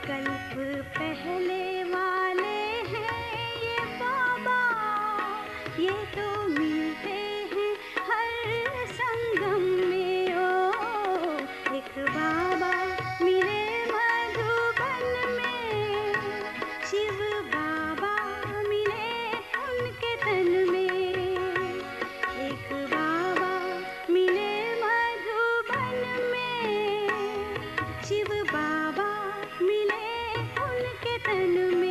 कल्प पहले वाले हैं ये बाबा, ये तो मिलते हैं हर संगम में। ओ एक बाबा मिले मधुबन में, शिव बाबा मिले उनके तन में। एक बाबा मिले मधुबन में, शिव बाबा मिले उनके तन में।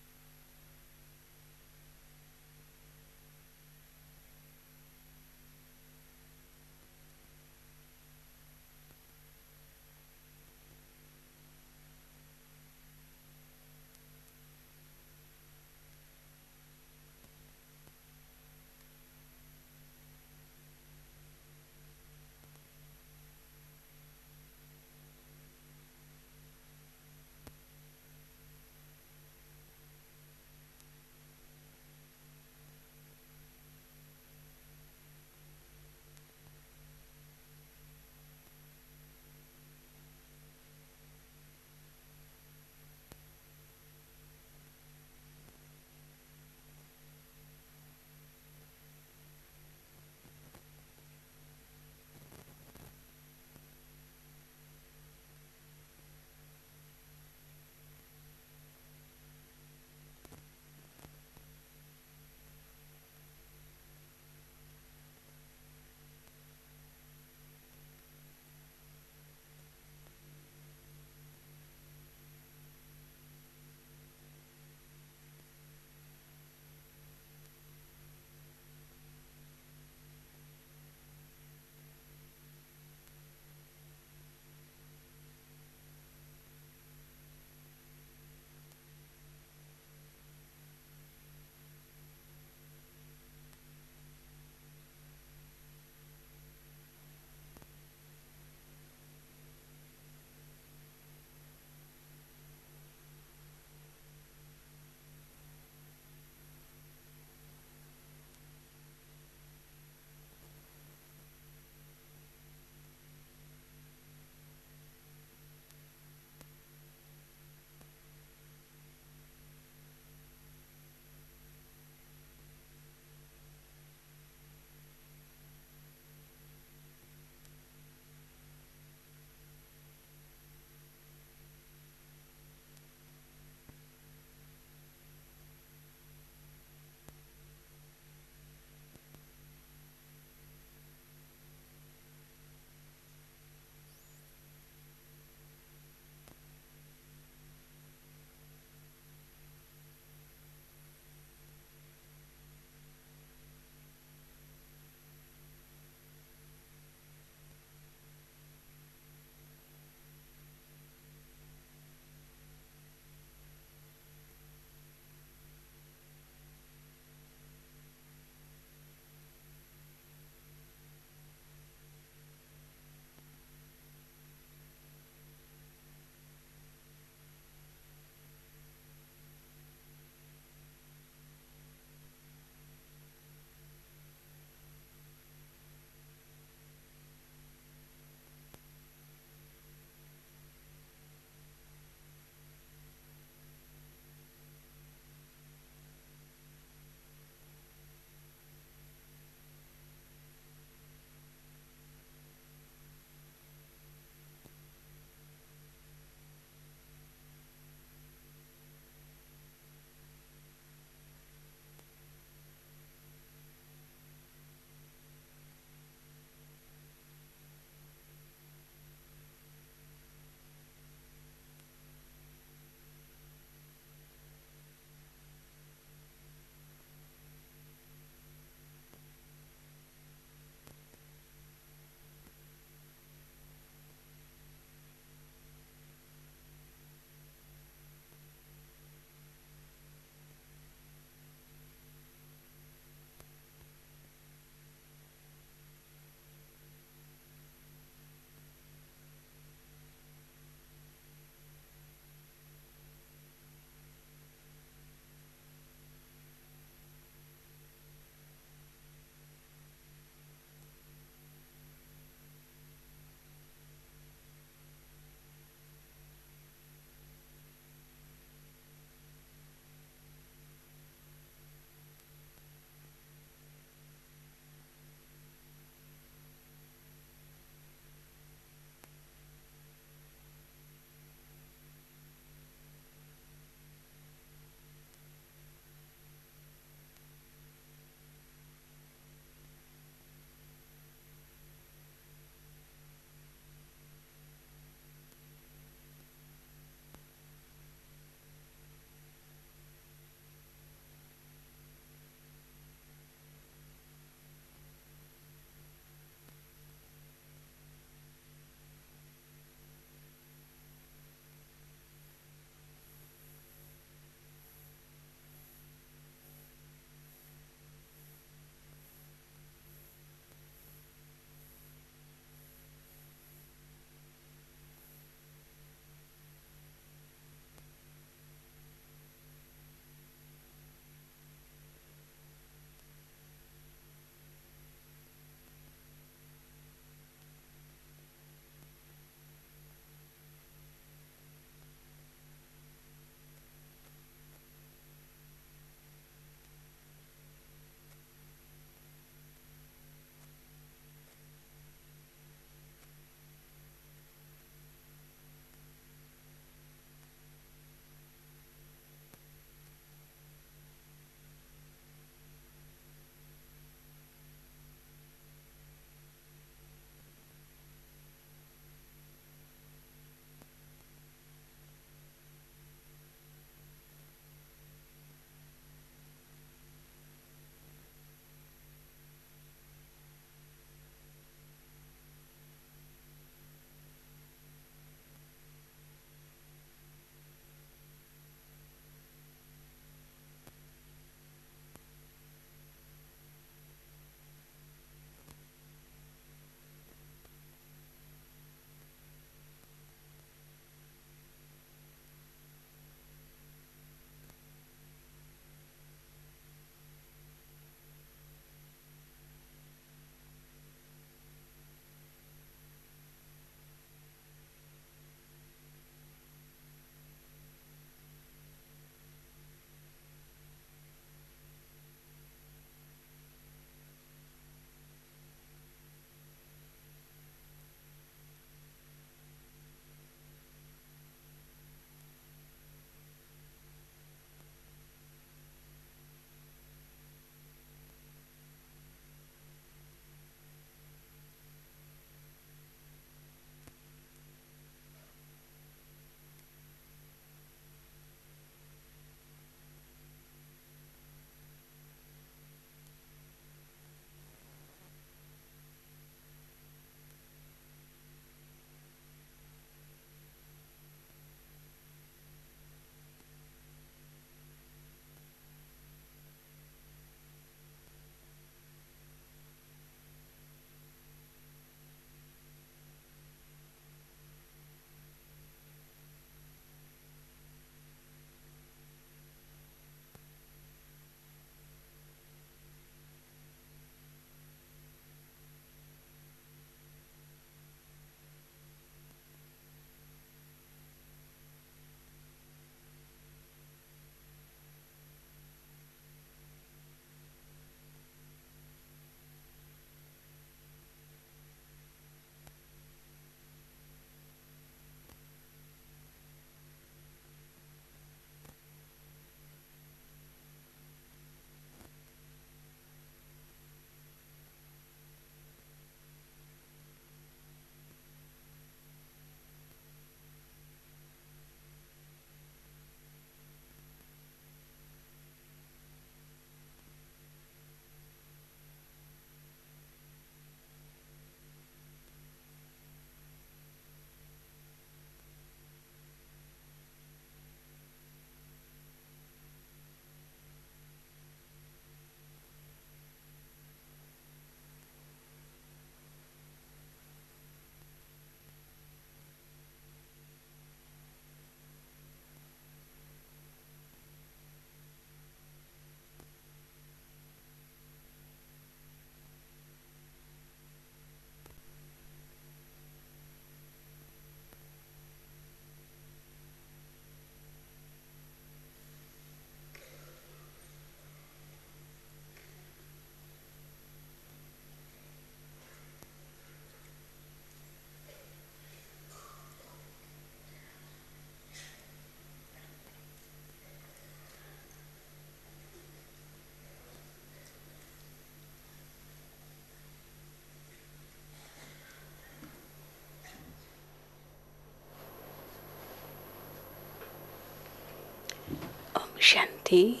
Shanti.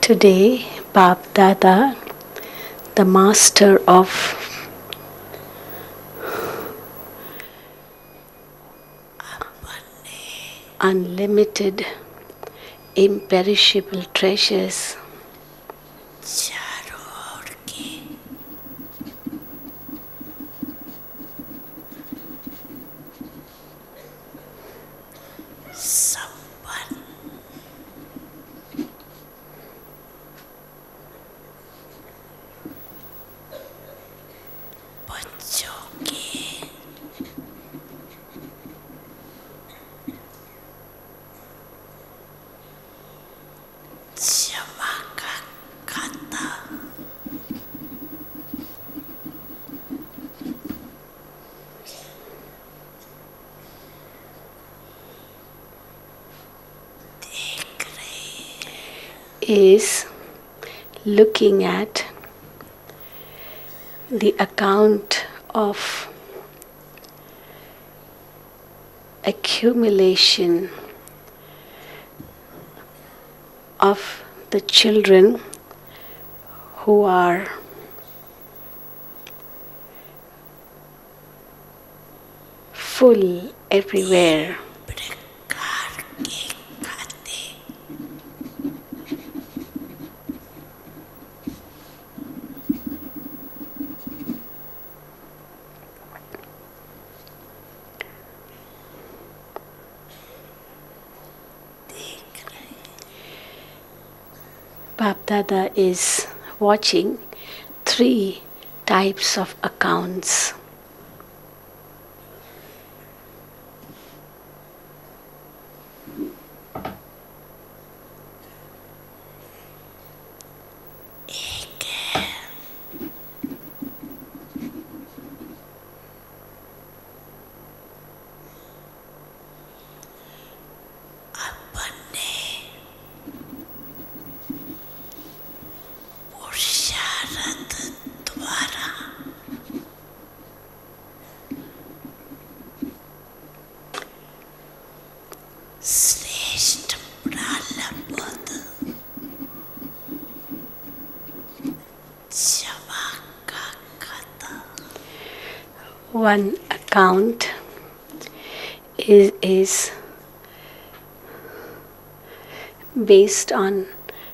Today, Bapdada, the master of unlimited, imperishable treasures, is looking at the account of accumulation of the children who are full everywhere. Bapdada is watching 3 types of accounts. One account is based on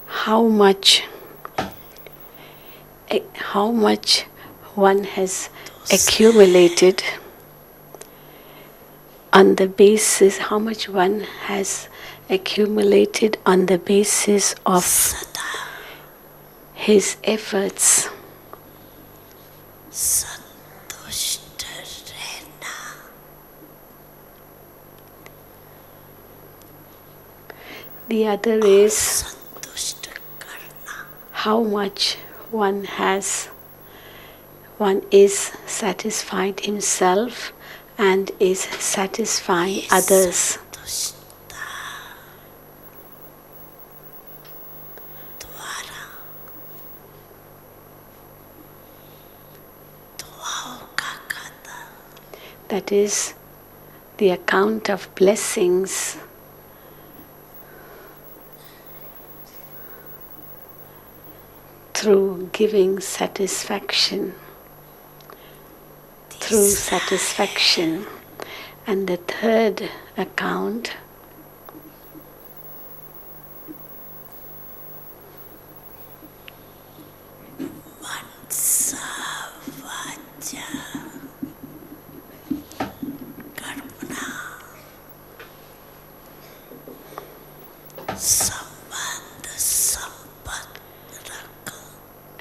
how much one has accumulated, on the basis how much one has accumulated on the basis of his efforts. The other is how much one is satisfied himself and is satisfying others. That is the account of blessings. Through giving satisfaction,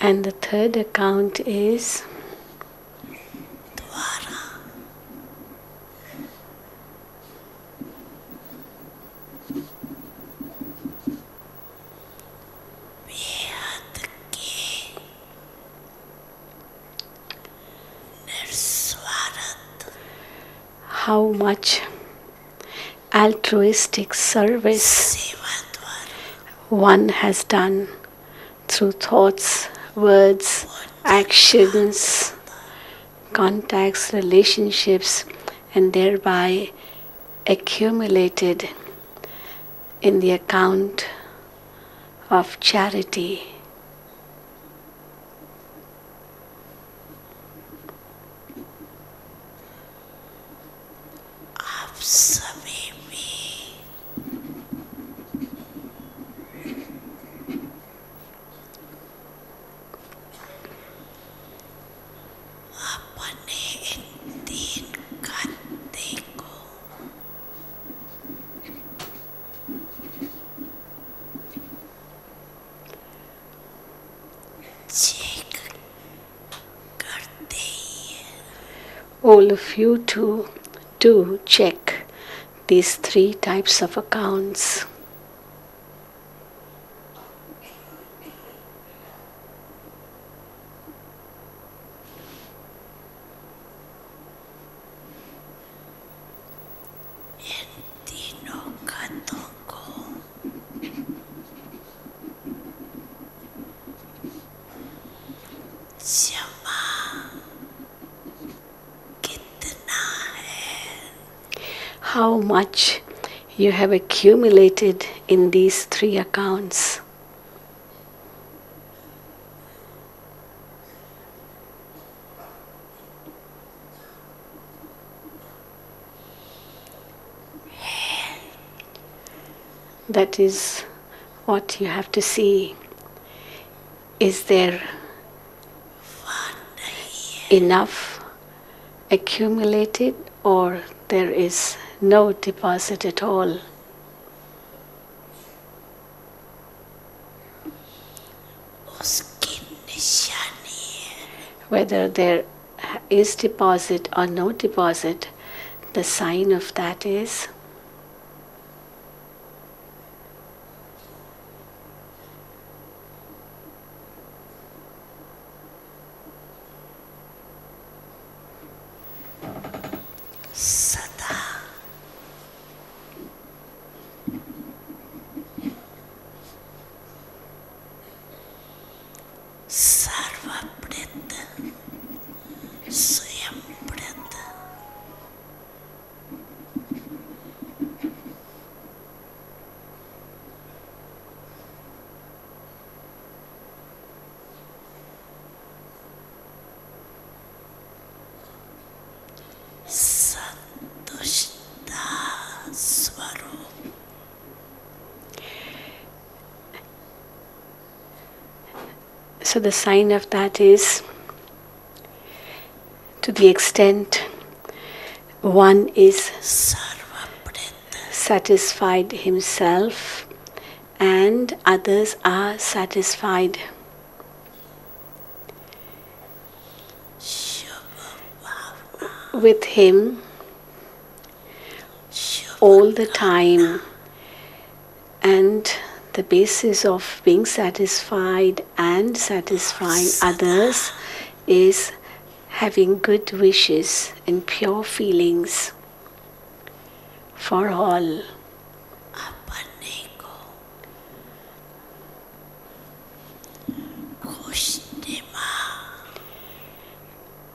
And the third account is how much altruistic service one has done through thoughts, words, actions, contacts, relationships, and thereby accumulated in the account of charity. All of you too do check these three types of accounts. How much you have accumulated in these three accounts. That is what you have to see. Is there enough accumulated, or there is no deposit at all? Whether there is deposit or no deposit, the sign of that is so the sign of that is, to the extent one is satisfied himself and others are satisfied. With him all the time, and the basis of being satisfied and satisfying others is having good wishes and pure feelings for all.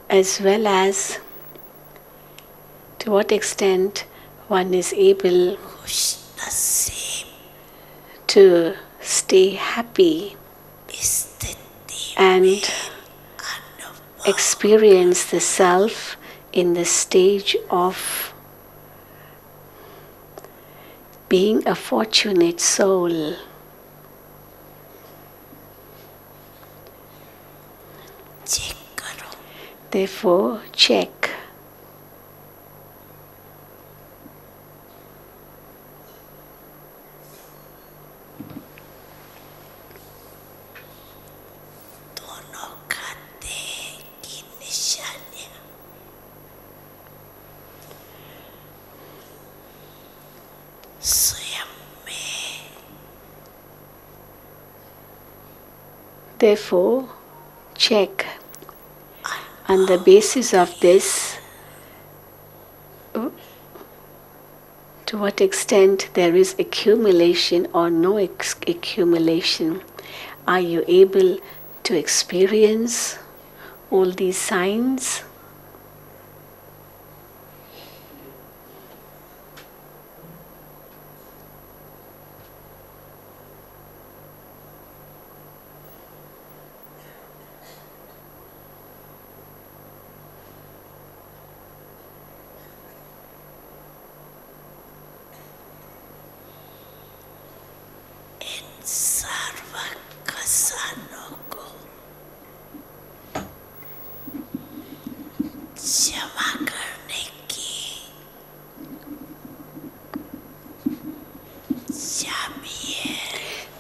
As well as to what extent one is able to stay happy and experience the self in the stage of being a fortunate soul. Therefore, check. Therefore, check. On the basis of this, to what extent there is accumulation or no accumulation. Are you able to experience all these signs?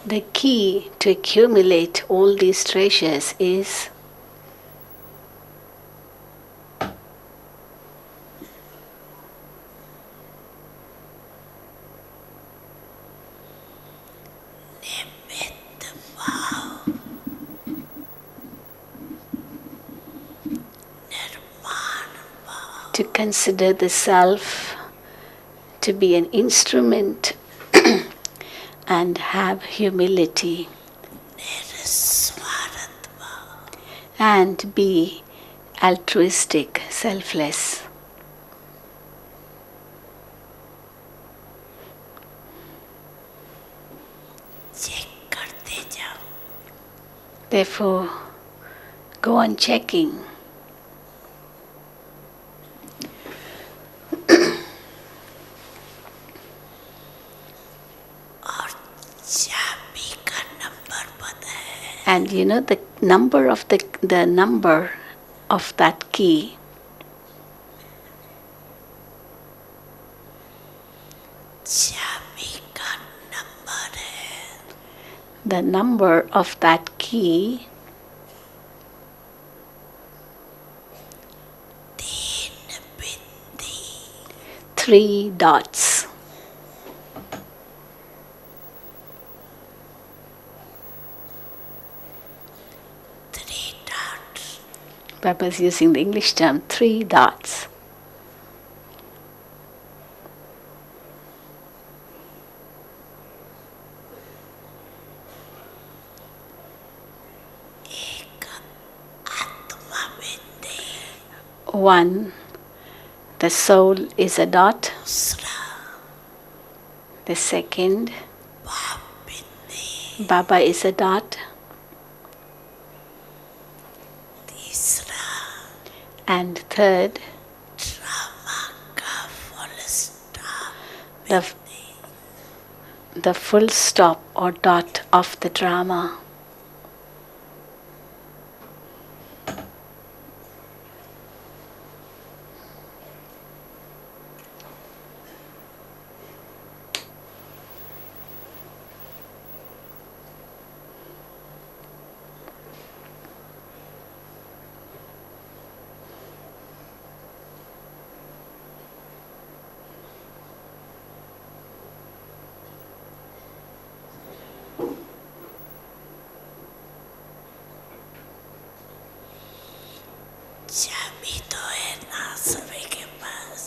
The key to accumulate all these treasures is to consider the self to be an instrument and have humility and be altruistic, selfless. Therefore, go on checking. And you know the number of that key. The number of that key three dots. Baba is using the English term, 3 dots. One, the soul is a dot. The second, Baba is a dot. And third, the full stop or dot of the drama.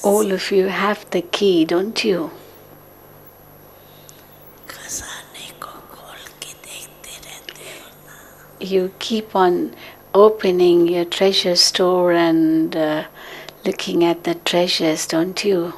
All of you have the key, don't you? You keep on opening your treasure store and looking at the treasures, don't you?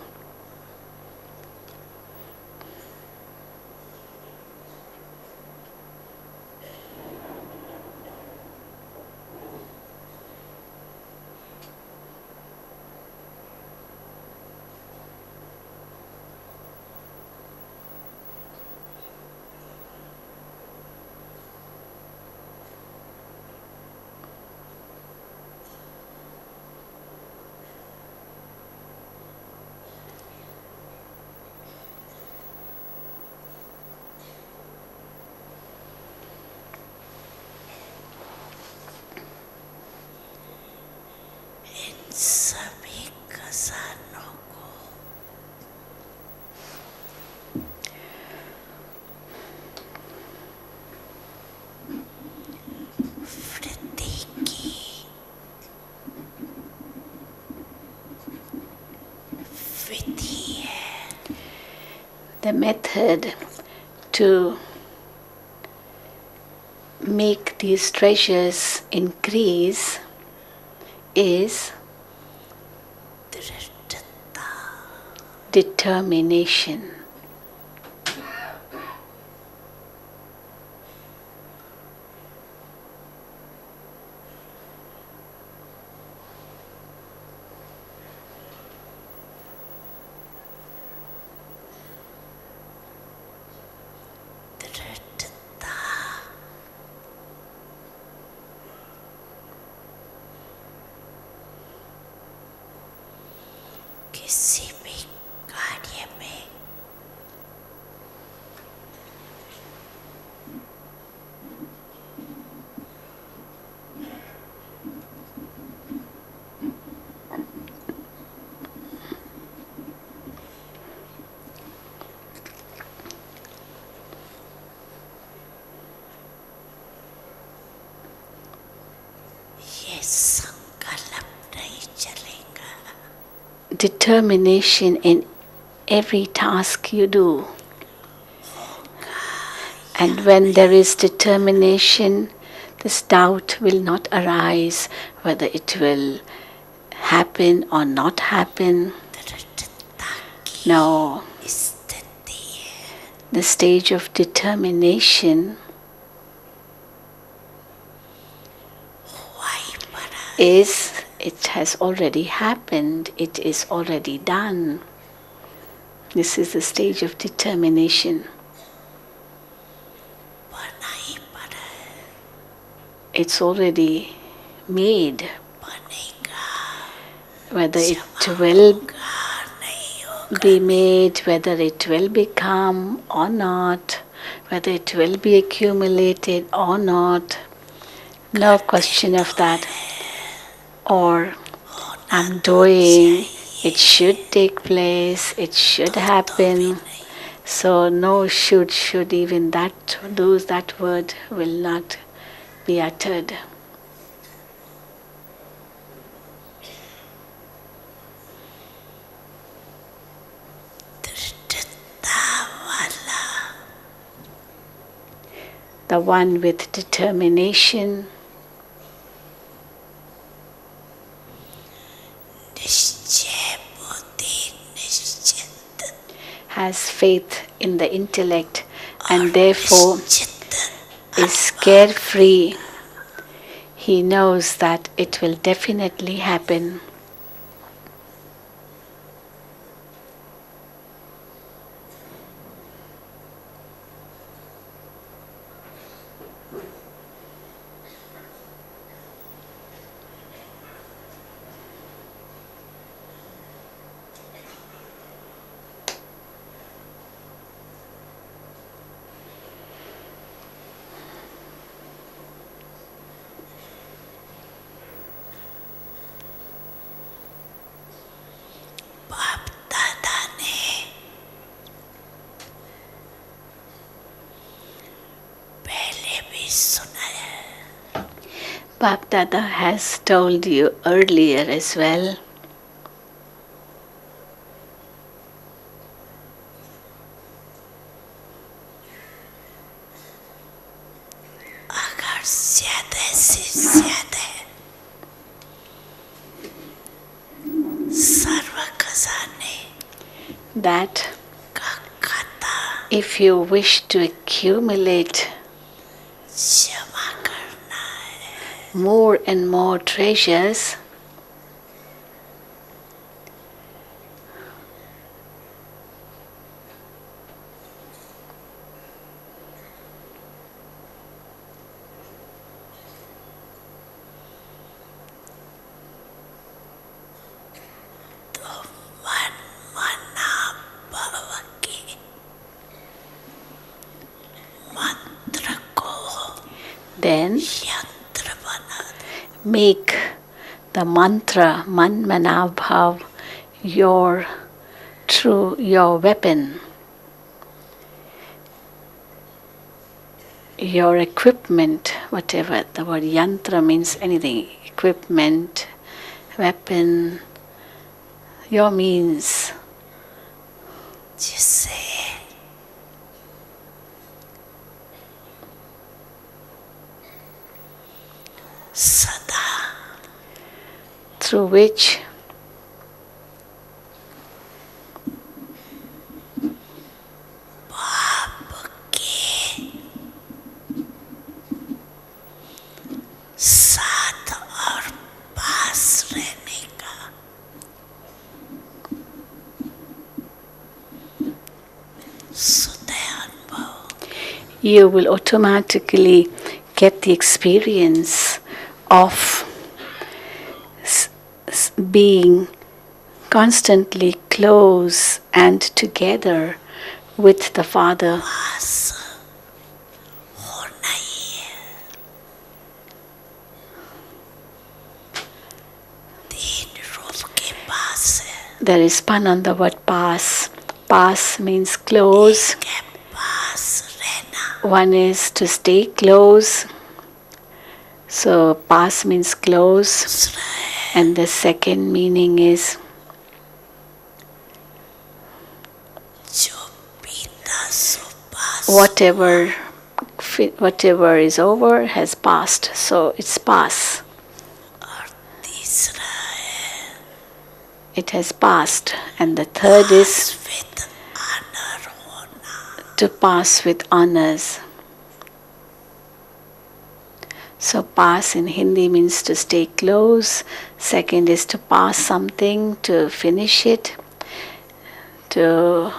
the method to make these treasures increase is determination. Determination in every task you do. And when there is determination, this doubt will not arise whether it will happen or not happen. No. The stage of determination is, it has already happened, it is already done. This is the stage of determination. It's already made. Whether it will be made, whether it will become or not, whether it will be accumulated or not, no question of that. Or I'm doing, it should take place, it should happen. So no should even that word will not be uttered. The one with determination has faith in the intellect and therefore is carefree. He knows that it will definitely happen. Bapdada has told you earlier as well. That if you wish to accumulate more and more treasures, then make the mantra, man mana bhav, your weapon, your equipment, whatever. The word yantra means anything, equipment, weapon, your means. Sada through which बाप के साथ और पास रहने का सुदय अनुभव you will automatically get the experience of being constantly close and together with the Father. पास होना ही है तीन रूप के पास है There is pun on the word pass. Pass means close. के पास रहना One is to stay close. So pass means close. दूसरा है And the second meaning is जो बीता सो पास whatever is over has passed. So it's pass. और तीसरा है It has passed. And the third is with honour होना to pass with honors. So pass in Hindi means to stay close. Second is to pass something, to finish it, to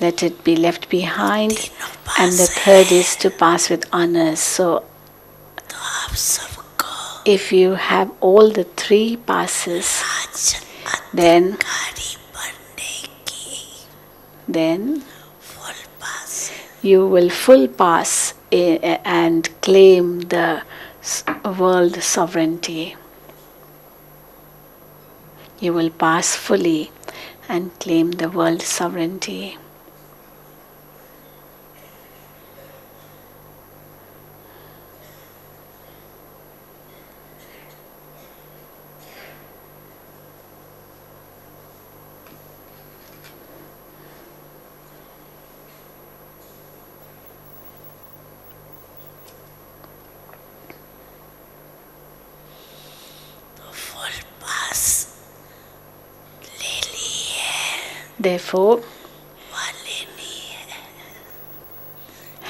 let it be left behind. तीनों And the pass third is to pass with honors. So तो आप सबको if you have all the three passes, आज then अधिकारी बनने की then full pass you will full pass and claim the world sovereignty. You will pass fully and claim the world sovereignty. तो full पास ले ली है Therefore, वाले नहीं है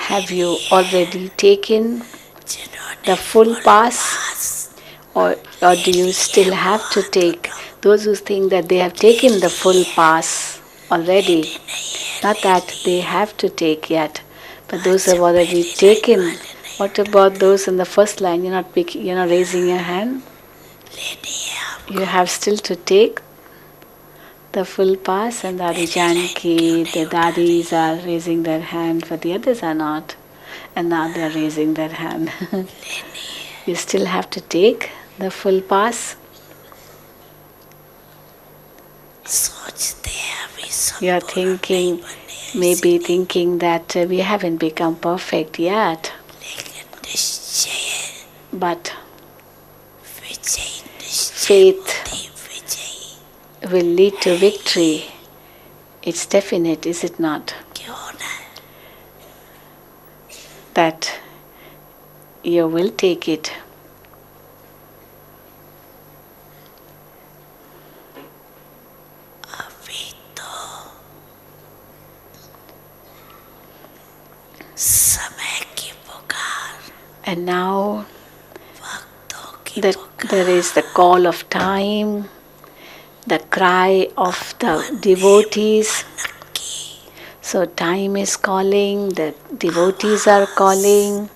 have you already taken जिन्होंने the full pass, pass or do you still have to take? Those who think that they have taken the full pass already, not that they have to take yet, but those who have already taken. What about those in the first line? You're not raising your hand. लेनी है आप You have still to take the full pass, and Dadi Janki, the Dadis are raising their hand, but the others are not. And now they are raising their hand. You still have to take the full pass. सोचते हैं अभी सब You are पूरा thinking, नहीं बने maybe thinking that we haven't become perfect yet, लेकिन निश्चय but विजयी निश्चय faith बुद्धि विजयी will lead to victory. It's definite, is it not? क्यों होना है That you will take it. अभी तो समय की पुकार And now वक्तों की that there is the call of time, the cry of the devotees. नक्की So time is calling, the devotees are calling,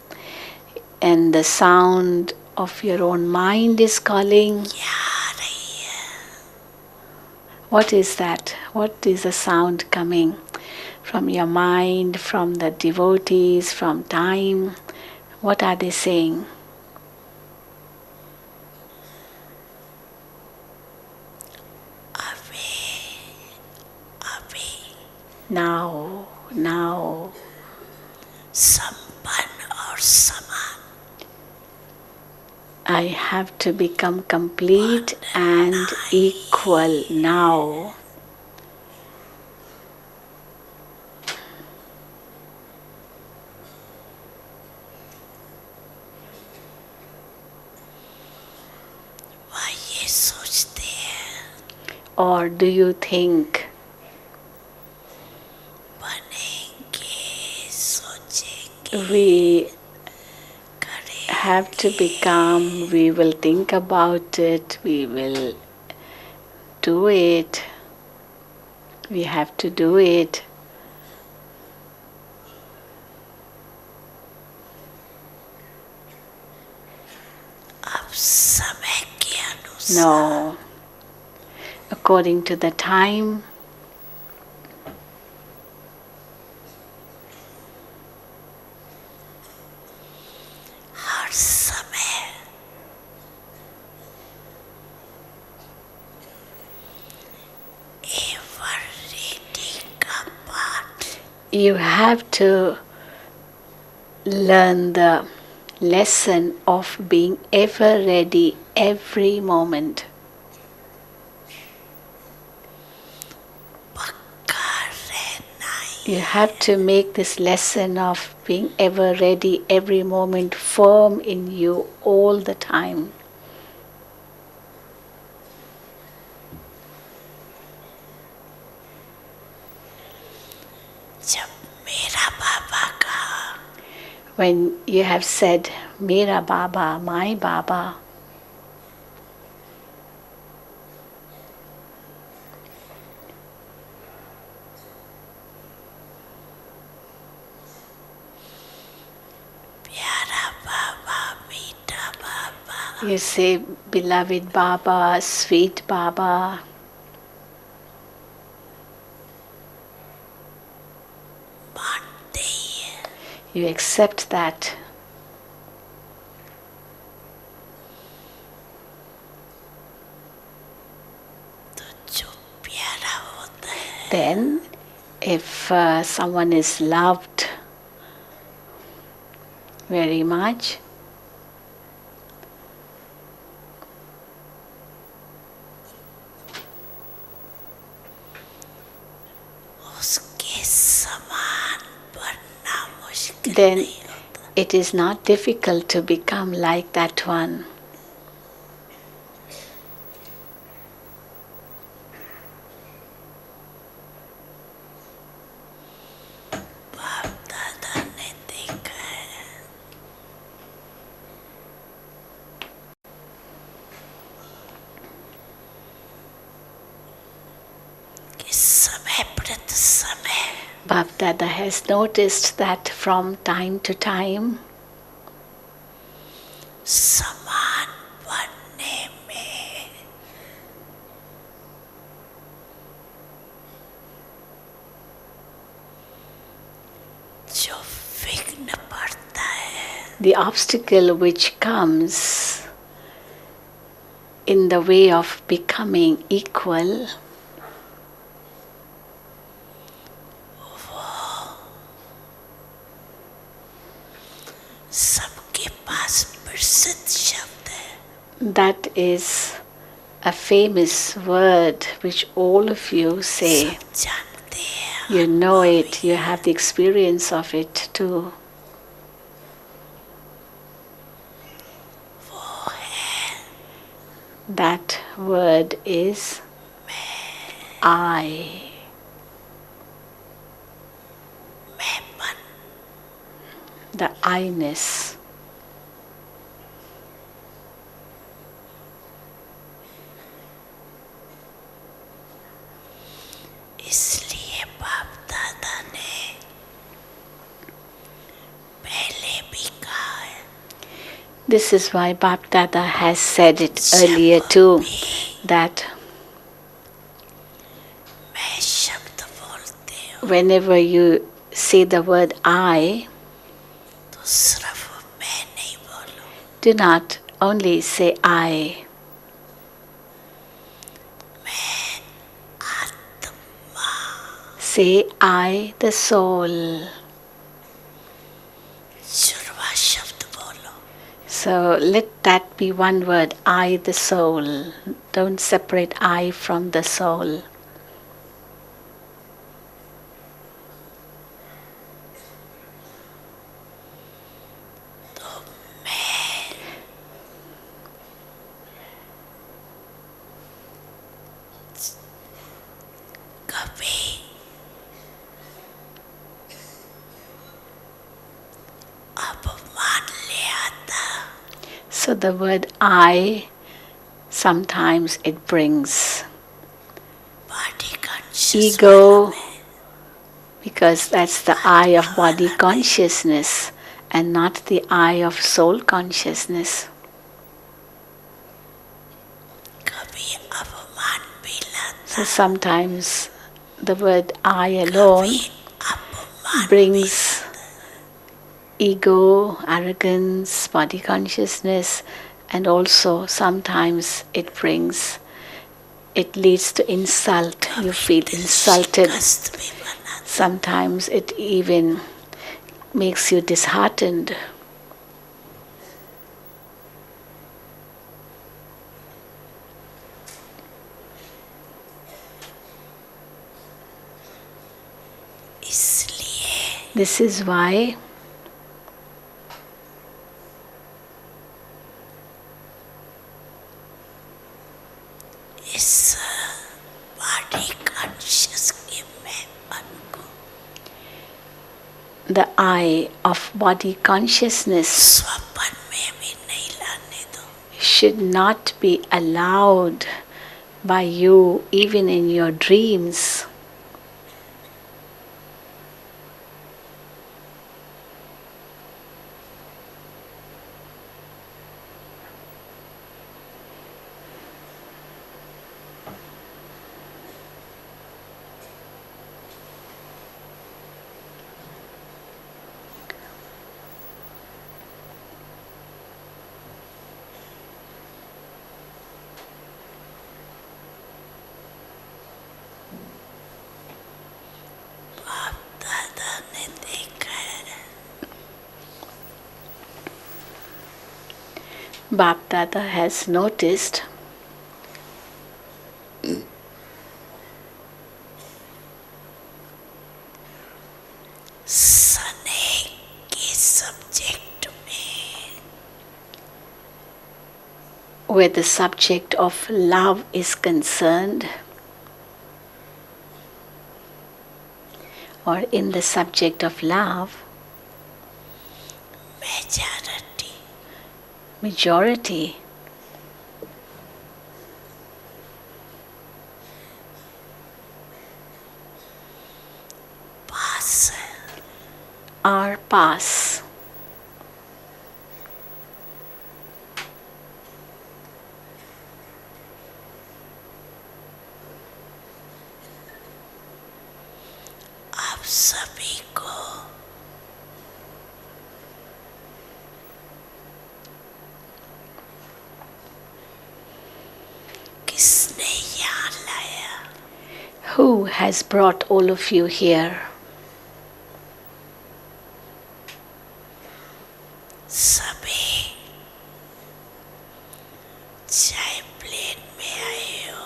and the sound of your own mind is calling. क्या आ रही है What is that? What is the sound coming from your mind, from the devotees, from time? What are they saying? अभी अभी Now, now. संपन्न और समान I have to become complete and equal now. Or do you think बनेंगे सोचेंगे we करेंगे have to become, we will think about it, we will do it, we have to do it? अब समय के अनुसार No. According to the time, हर समय ever ready का पाठ you have to learn the lesson of being ever ready every moment. पक्का रहना ही You have to make this lesson of being ever ready every moment firm in you all the time. जब मेरा बाबा कहा When you have said, Mera Baba, my Baba, प्यारा बाबा मीठा बाबा you say, beloved Baba, sweet Baba, मानते ही है you accept that. तो जो प्यारा होता है Then, if someone is loved very much, उसके समान बनना मुश्किल then नहीं होता it is not difficult to become like that one. बाप दादा ने देखा है कि समय प्रति समय Bapdada has noticed that from time to time, समान बनने में जो विघ्न पड़ता है the obstacle which comes in the way of becoming equal, सबके पास प्रसिद्ध शब्द है that is a famous word which all of you say. सब जानते हैं You know it, you have the experience of it too. वो है That word is I. मैंपन The I-ness. इसलिए बाप दादा ने पहले भी कहा है This is why Bapdada has said it earlier too, that मैं शब्द बोलती हूँ whenever you say the word I, तो सिर्फ मैं नहीं बोलूँ do not only say I, मैं आत्मा say I, the soul. जुड़वा शब्द बोलो So let that be one word, I, the soul. Don't separate I from the soul. तो मैं कभी अपमान ले आता. So the word I, sometimes it brings Body conscious ego, because that's the eye of body consciousness and not the eye of soul consciousness. कभी अपमान भी लाता. So sometimes the word I alone अपमान brings ego, arrogance, body consciousness, and also sometimes it leads to insult. You feel insulted. शिकस्त भी बनाता. Sometimes it even makes you disheartened. इसलिए This is why इस बॉडी कॉन्शियस के मैं मन को the eye of body consciousness स्वप्न में भी नहीं लाने दो. should not be allowed by you even in your dreams. दादा ने देखा है. Bapdada has noticed स्नेह के सब्जेक्ट में where the subject of love is concerned, or in the subject of love, majority pass are pass. आप सभी को किसने यहाँ लाया? Who has brought all of you here? सभी चाहे प्लेन में आए हो,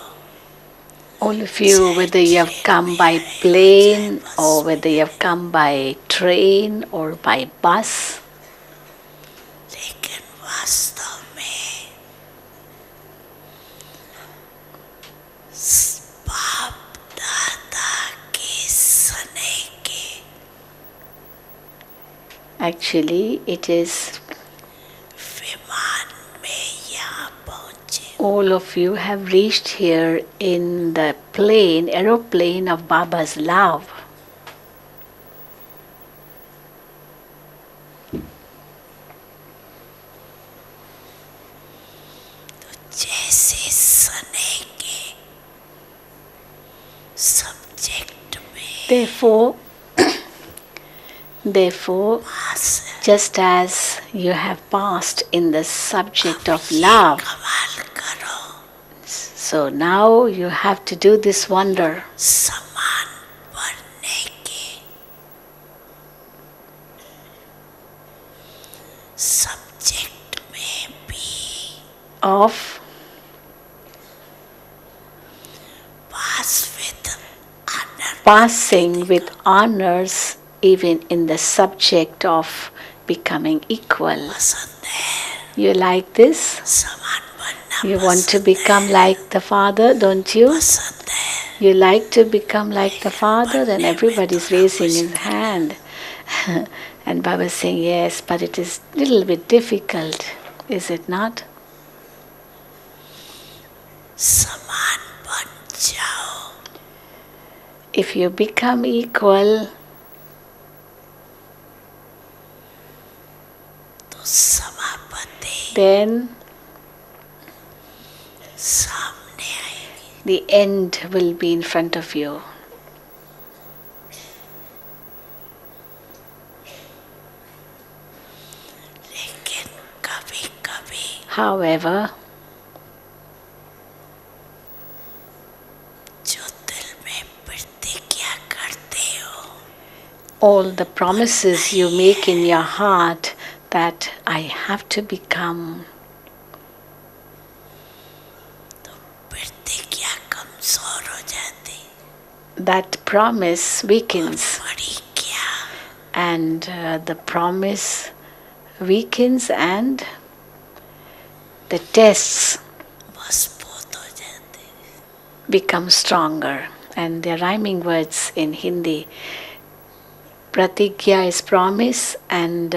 All of you, whether you have come by plane or whether you have come by train or by bus, लेकिन वास्तव में बाप दादा के स्नेह के actually it is विमान में यहाँ पहुँचे. all of you have reached here in the aeroplane of Baba's love. जैसे स्नेह के सब्जेक्ट में Therefore, just as you have passed in the subject of love, कमाल करो, so now you have to do this wonder. समान बनने के subject में भी Of pass with honour passing with honors even in the subject of becoming equal. पसंद है. You like this? समान बनना You want to पसंद become like the Father, don't you? पसंद है. You like to become like the Father, and everybody's raising his hand. And Baba is saying, yes, but it is a little bit difficult, is it not? समान बन जाओ If you become equal, तो समापति then सामने आएगी. the end will be in front of you. लेकिन कभी कभी However, जो दिल में प्रतिज्ञा करते हो all the promises you make in your heart that I have to become, तो प्रतिज्ञा कमजोर हो जाती. that promise weakens, बड़ी क्या and the promise weakens, and the tests मजबूत हो जाती. become stronger. And they're rhyming words in Hindi. Pratigya is promise, and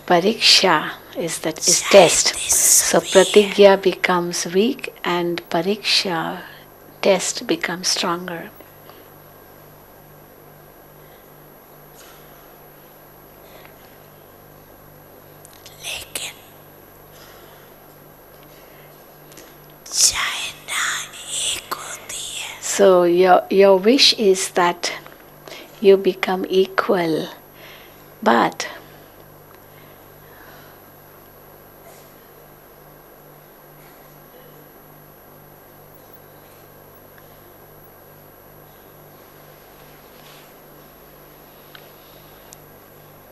pariksha is test. So pratigya becomes weak, and pariksha, test, becomes stronger. लेकिन चाहना एक होती है. So your wish is that you become equal, but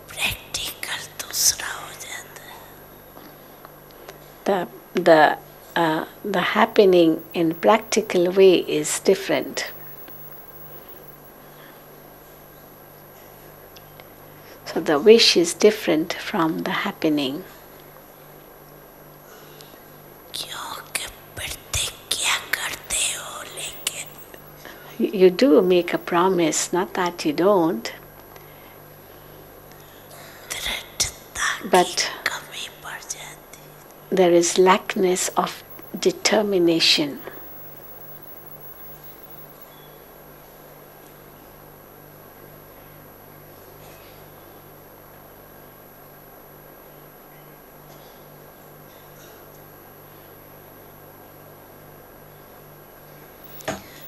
practical दूसरा हो जाता है. the happening in practical way is different. So the wish is different from the happening. क्योंकि प्रतिज्ञा करते हो लेकिन You do make a promise, not that you don't, दृढ़ता की but कमी पड़ जाती. there is lackness of determination.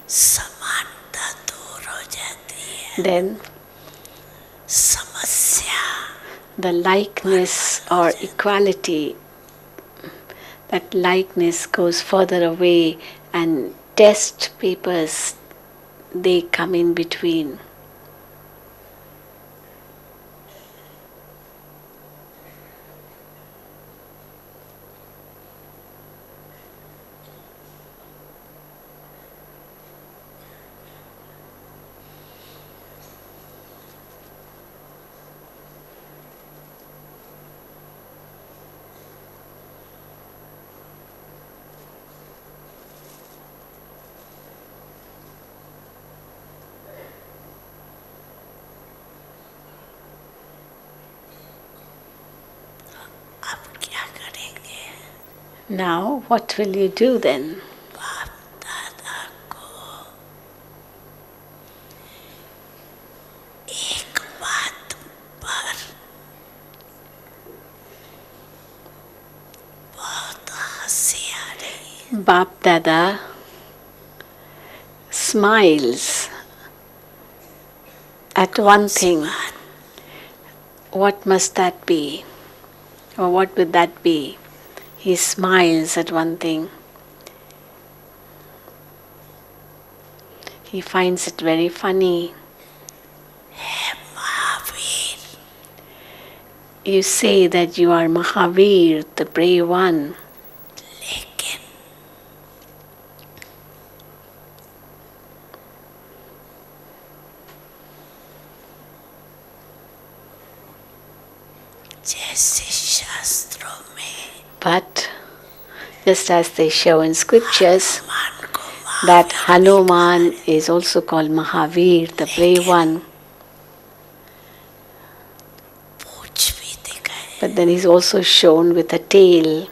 समानता दूर हो जाती है. Then समस्या the likeness or equality, that likeness goes further away, and test papers, they come in between. अब क्या करेंगे. Now, what will you do then? बाप दादा को एक बात पर बहुत हंसी आ रही. Bapdada smiles at one thing. What must that be? Or what would that be? He smiles at one thing. He finds it very funny. है Mahavir. You say that you are Mahavir, the brave one. लेकिन जैसे शास्त्रों में But just as they show in scriptures, मान को That Hanuman is also called Mahavir, the brave one. पूछ भी दिखाए, But then he's also shown with a tail.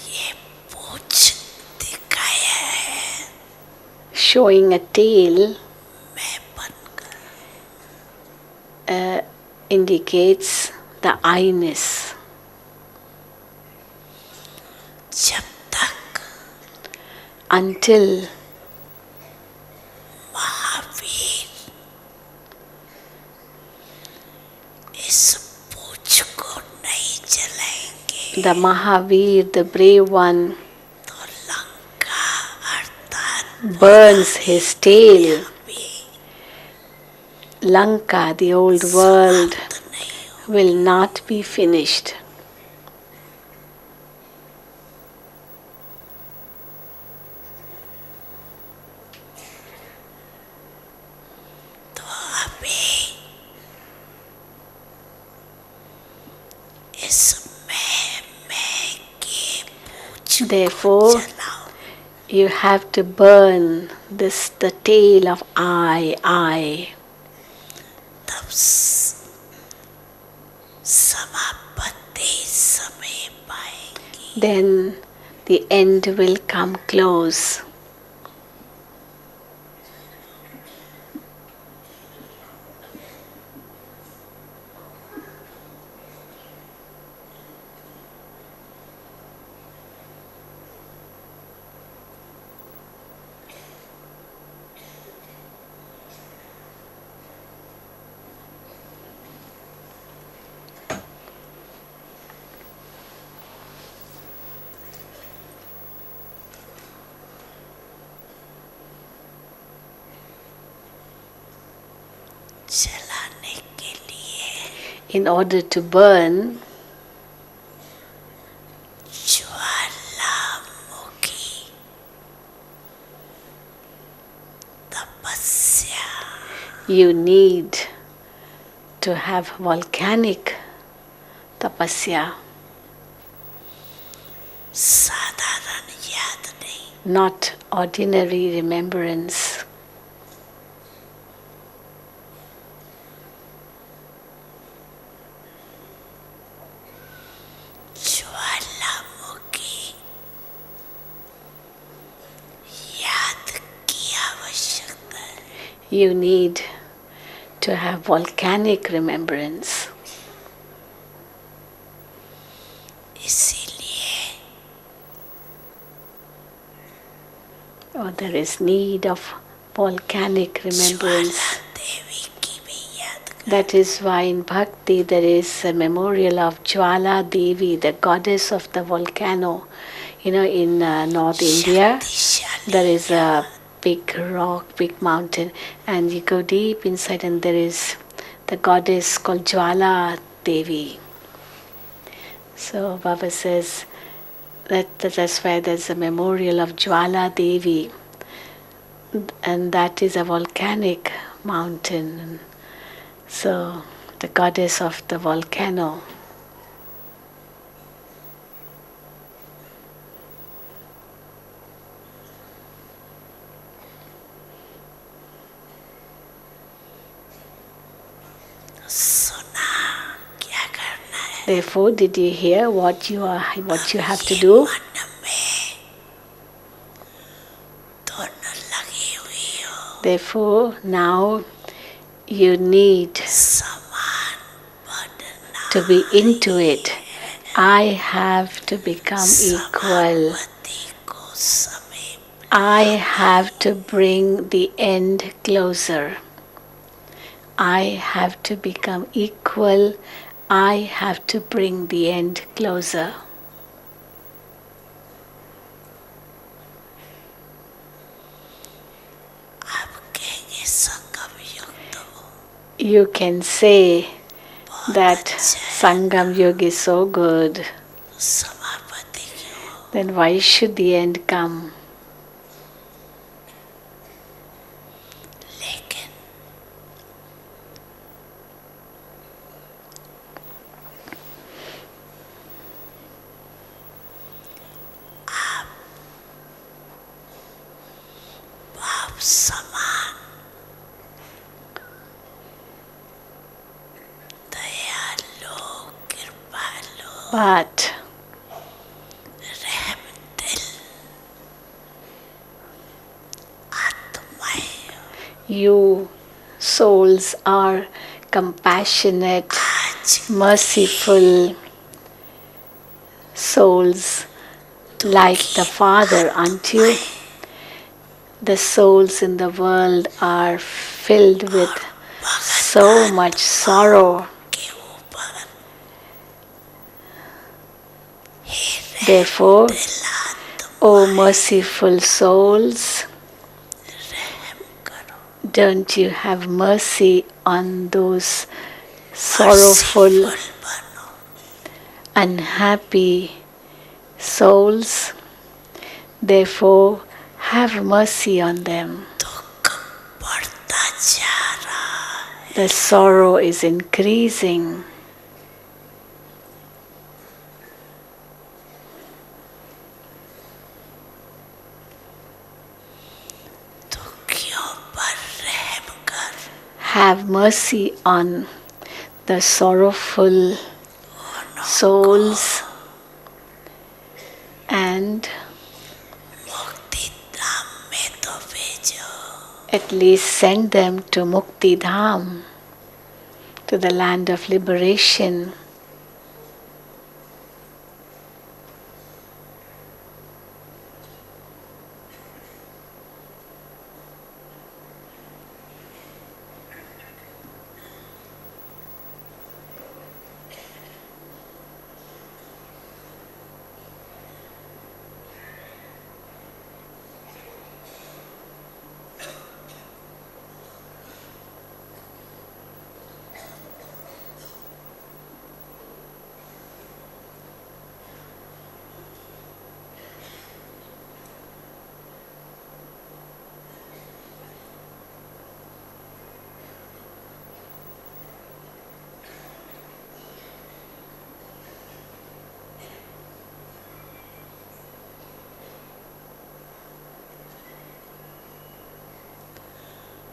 ये पूछ दिखाया है Showing a tail मैं बनकर, indicates the I-ness. जब तक Until महावीर इस पूछ को नहीं जलाएंगे the Mahavir, the brave one, तो लंका अर्थात burns his tail, भी Lanka, the old world, समाप्त नहीं हो। will not be finished. तो अभी इस मैं के पूछ Therefore, जलाओ, you have to burn this, the tail of I. तब समापत्ति समय पाएंगी। Then the end will come close. जलाने के लिए In order to burn, ज्वालामुखी तपस्या you need to have volcanic tapasya, साधारण याद नहीं, not ordinary remembrance. ज्वालामुखी याद की आवश्यकता है। You need to have volcanic remembrance. इसीलिए Or there is need of volcanic remembrance. Jwala Devi की भी याद कर, That is why in Bhakti there is a memorial of Jwala Devi, the goddess of the volcano. You know, in North India, शक्तिशाली there is a big rock, big mountain, and you go deep inside and there is the goddess called Jwala Devi. So Baba says that's why there's a memorial of Jwala Devi, and that is a volcanic mountain. So the goddess of the volcano. सुना क्या करना है। Therefore, did you hear what you have to do? मन में दोनों लगी हुई हो, Therefore, now you need समान बढ़ना, to be into it. I have to become equal. समापत्ति को समीप, I have to bring the end closer. I have to become equal. I have to bring the end closer. आप कहेंगे संगम युक्त हो, You can say that Sangam Yoga is so good. समापत्ति क्यों? Then why should the end come? लेकिन समान दयालु कृपालु but रहम दिल आत्माएं you souls are compassionate, merciful souls like the Father unto you. The souls in the world are filled with so much sorrow. के ऊपर हे Therefore, दिल O merciful souls, रहम करो don't you have mercy on those sorrowful, बनो unhappy souls? Therefore, have mercy on them. दुख बढ़ता जा रहा है The sorrow is increasing. दुखियों पर रहम कर Have mercy on the sorrowful souls and मुक्ति धाम में तो भेजो at least send them to Mukti Dham, to the land of liberation.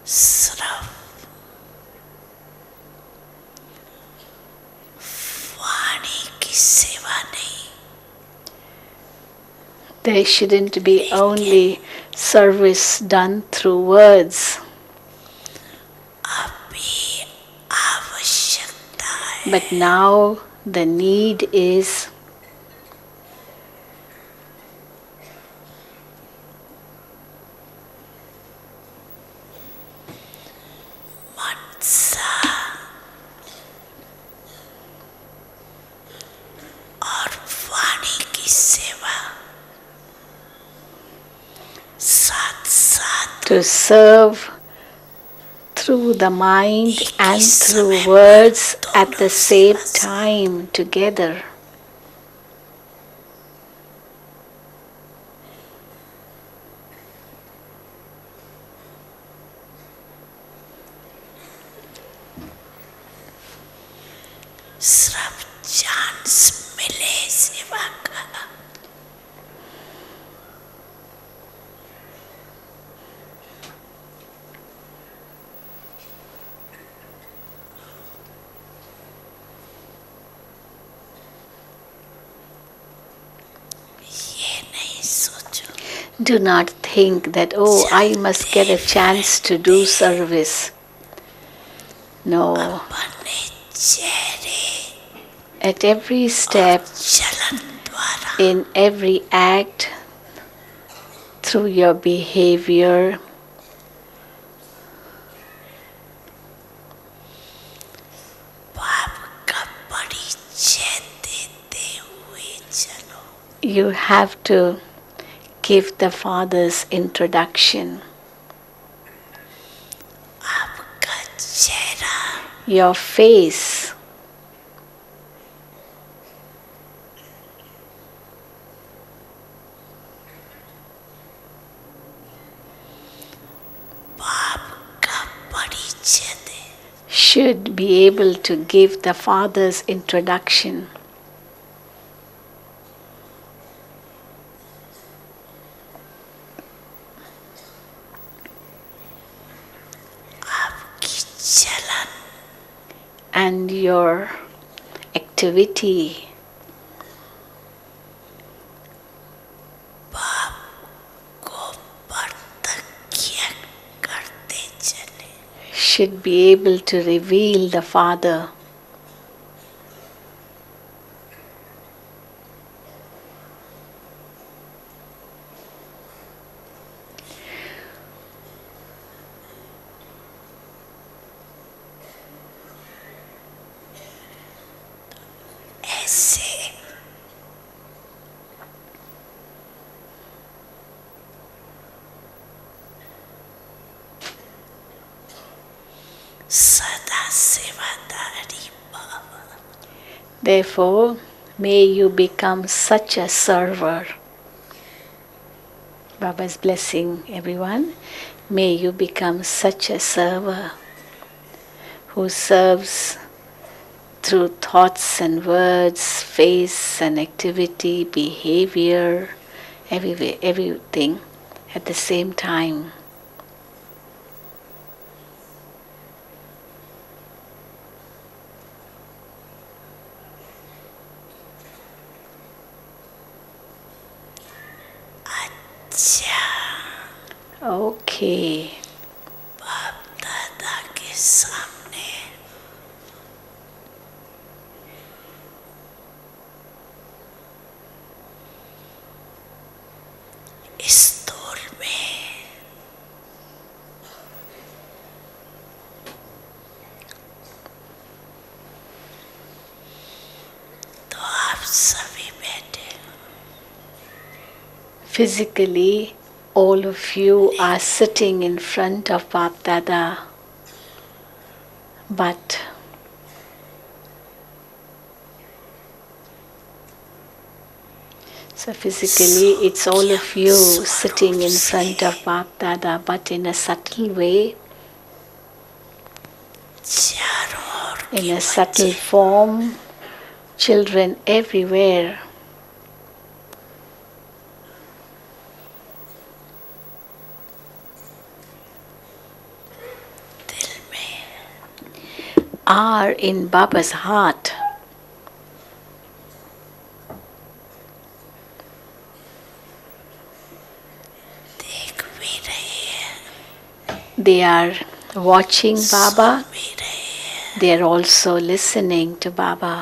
सिर्फ वाणी की सेवा नहीं There shouldn't be only service done through words, अभी आवश्यकता है but now the need is मनसा और वाणी की सेवा साथ साथ to serve through the mind and through words at the same time together. सिर्फ चांस मिले सेवा का ये नहीं सोचो Do not think that, oh, I must get a chance to do service. No. अपने चेहरे At every step, चलन द्वारा in every act, through your behavior, पाप का परिचय देते हुए चलो you have to give the Father's introduction. आपका चेहरा Your face, पाप का परिचय दे should be able to give the Father's introduction. chalan and your activity बाप को प्रत्यक्ष करते चले. should be able to reveal the Father. ऐसे सदा सेवादारी बाबा. Therefore, may you become such a server. Baba's blessing everyone. May you become such a server who serves through thoughts and words, face and activity, behavior, everything at the same time. अच्छा Okay. बाप दादा के सामने इस दौर में तो आप सभी बैठे हो. Physically, all of you are sitting in front of Bapdada, but so physically it's all of you sitting in front of Bapdada, but in a subtle way, चारों ओर in a subtle form, children everywhere दिल में are in Baba's heart. देख भी रहे हैं, They are watching Baba, भी रहे हैं. they are also listening to Baba.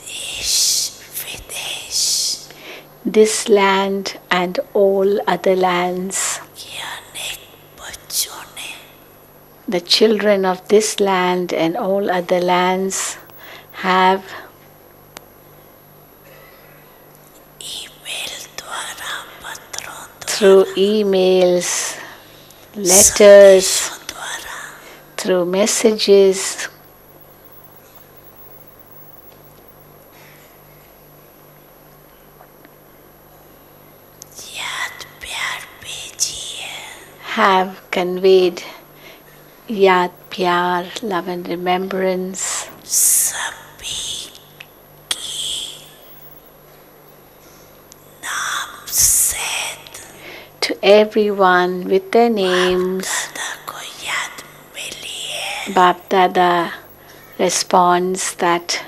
देश विदेश This land and all other lands, के अनेक बच्चों ने the children of this land and all other lands have email द्वारा पत्रों through emails, letters, द्वारा through messages, याद प्यार भेजी है. have conveyed Yad Pyar, love and remembrance सभी की नाम सहित to everyone with their names. दादा को याद मिली है. Bapdada responds that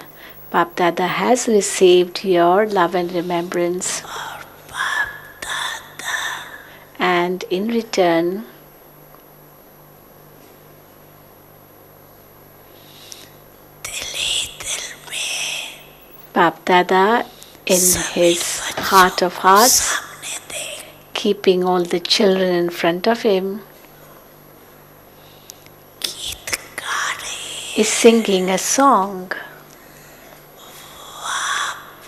Bapdada has received your love and remembrance, और बाप दादा and in return दिल ही दिल में Bapdada in his heart of hearts, सामने देख keeping all the children in front of him, गीत गा रहे is singing a song.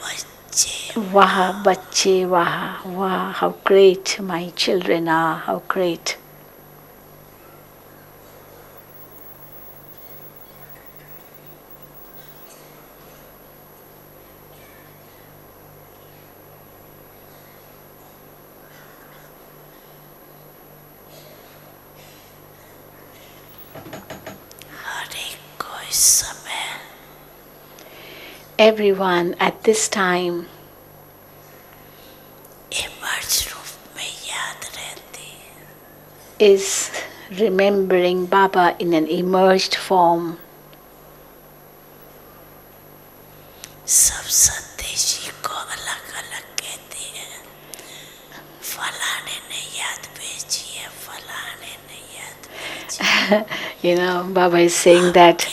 बच्चे. Waha bache waha, wow, how great my children are, how great. इस समय everyone at this time emerge रूप में याद रहती है. is remembering Baba in an emerged form. सब संदेशी को अलग अलग कहती है. फलाने ने याद भेजी है, फलाने ने याद भेजी है. Baba is saying that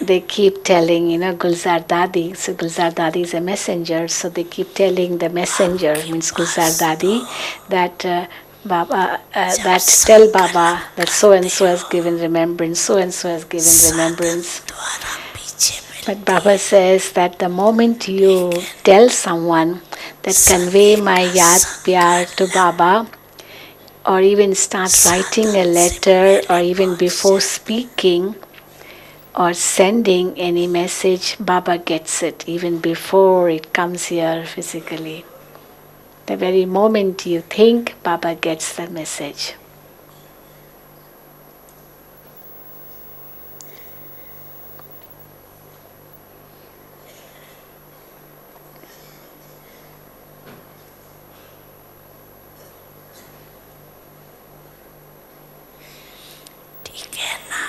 they keep telling, Gulzar Dadi. So Gulzar Dadi is a messenger. So they keep telling the messenger, means Gulzar Dadi, that Baba, that tell Baba that so and so has given remembrance, so and so has given remembrance. द्वारा पीछे मिल But Baba says that the moment you tell someone that convey my yad pyar to Baba, or even start writing a letter, or even before speaking or sending any message, Baba gets it even before it comes here physically. The very moment you think, Baba gets the message. ठीक है ना.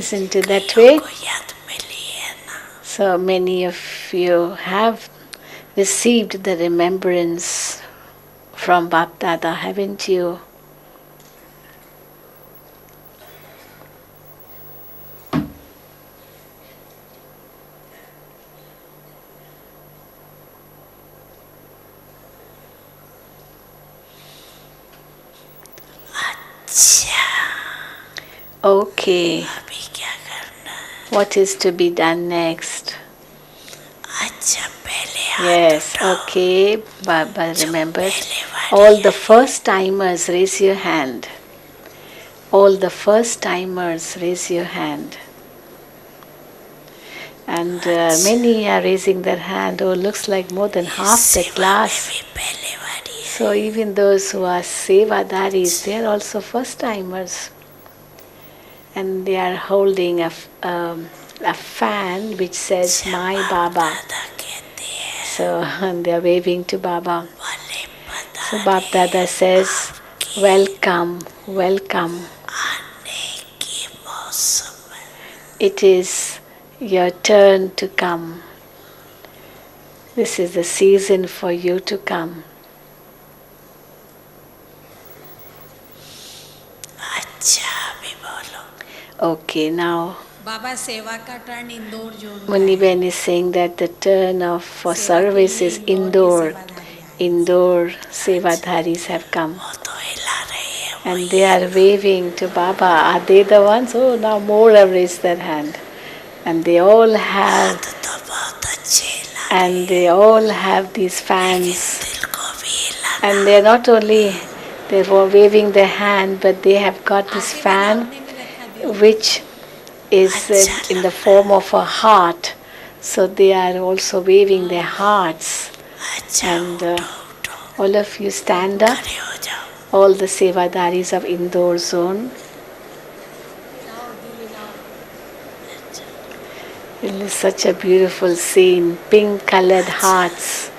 Isn't it that way? को याद मिली है ना. So many of you have received the remembrance from Bapdada, haven't you? अच्छा, Okay, अभी क्या करना है? what is to be done next? अच्छा, पहले हाथ Yes, उठाओ. okay, Baba remembers. पहले वाली All the first timers, raise your hand. All the first timers, raise your hand. And many are raising their hand. Oh, looks like more than half the सेवा में class. भी पहले वाली है. So even those who are sevadaris, they are also first timers. And they are holding a fan which says My Baba. दादा कहते हैं So and they are waving to Baba. वाले पता So Bapdada says, welcome, welcome. आने की मौसम है. It is your turn to come. This is the season for you to come. अच्छा, अभी बोलो. Okay, now बाबा सेवा का टर्न इंदौर जोन का Muni है। Ben is saying that the turn for सेवा के service लिए is इंदौर के indoor. सेवाधारी आए। Indoor Sevadharis have come. वो तो हिला रही है. वो And they are waving to Baba. Are they the ones? Oh, now more have raised their hand. And they all have, तो बहुत अच्छे हिला. and they all have these fans. दिल को भी हिला. And they're not only they're waving their hand, but they have got this आशीर्वाद fan आपने भी रखा दिया। which is in the form of a heart. So they are also waving their hearts. अच्छा, And उठो उठो. all of you stand up, खड़े हो जाओ. all the Sevadaris of Indore zone. लाओ, दिल लाओ। It is such a beautiful scene. Pink colored hearts,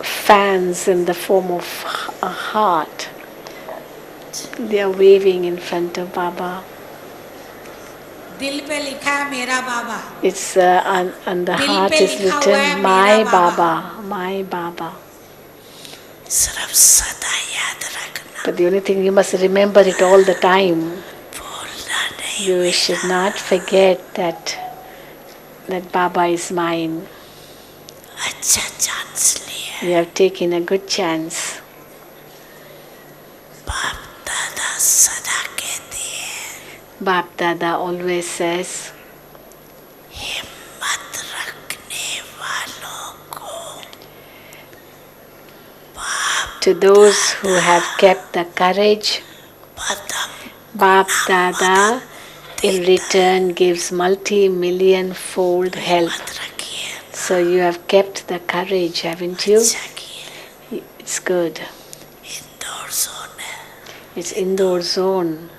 fans in the form of a heart. They are waving in front of Baba. दिल पे लिखा है मेरा बाबा। It's on the दिल heart पे is लिखा हुआ है written My मेरा बाबा। Baba, My Baba. सिर्फ सदा याद रखना. But the only thing you must remember it all the time. भूलना नहीं. You should not forget that Baba is mine. अच्छा चांस लिया. You have taken a good chance. बाप दादा सदा कहते हैं Bapdada always says, हिम्मत रखने वालों को बाप to those who have kept the courage, Padma Bapdada in return gives multi-million-fold help. मत रखिए. So you have kept the courage, haven't you? अच्छा किए. It's good. इंदौर जोन है. It's indoor zone.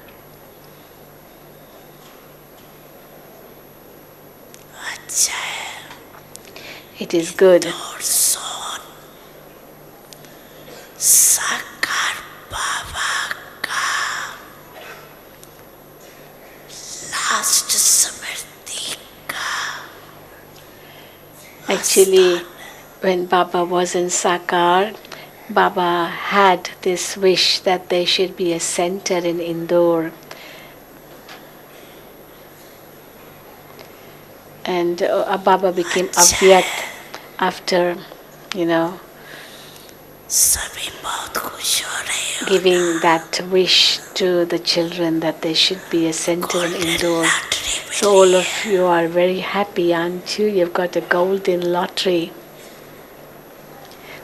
अच्छा है It is good. और सोन साकार बाबा का लास्ट स्मृति का Actually, when Baba was in Sakar, Baba had this wish that there should be a center in Indore. And Baba became Avyakt after, सभी बहुत खुश हो रहे हो giving that wish to the children that there should be a center in Indore. Lottery So all of you are very happy, aren't you? You've got a golden lottery.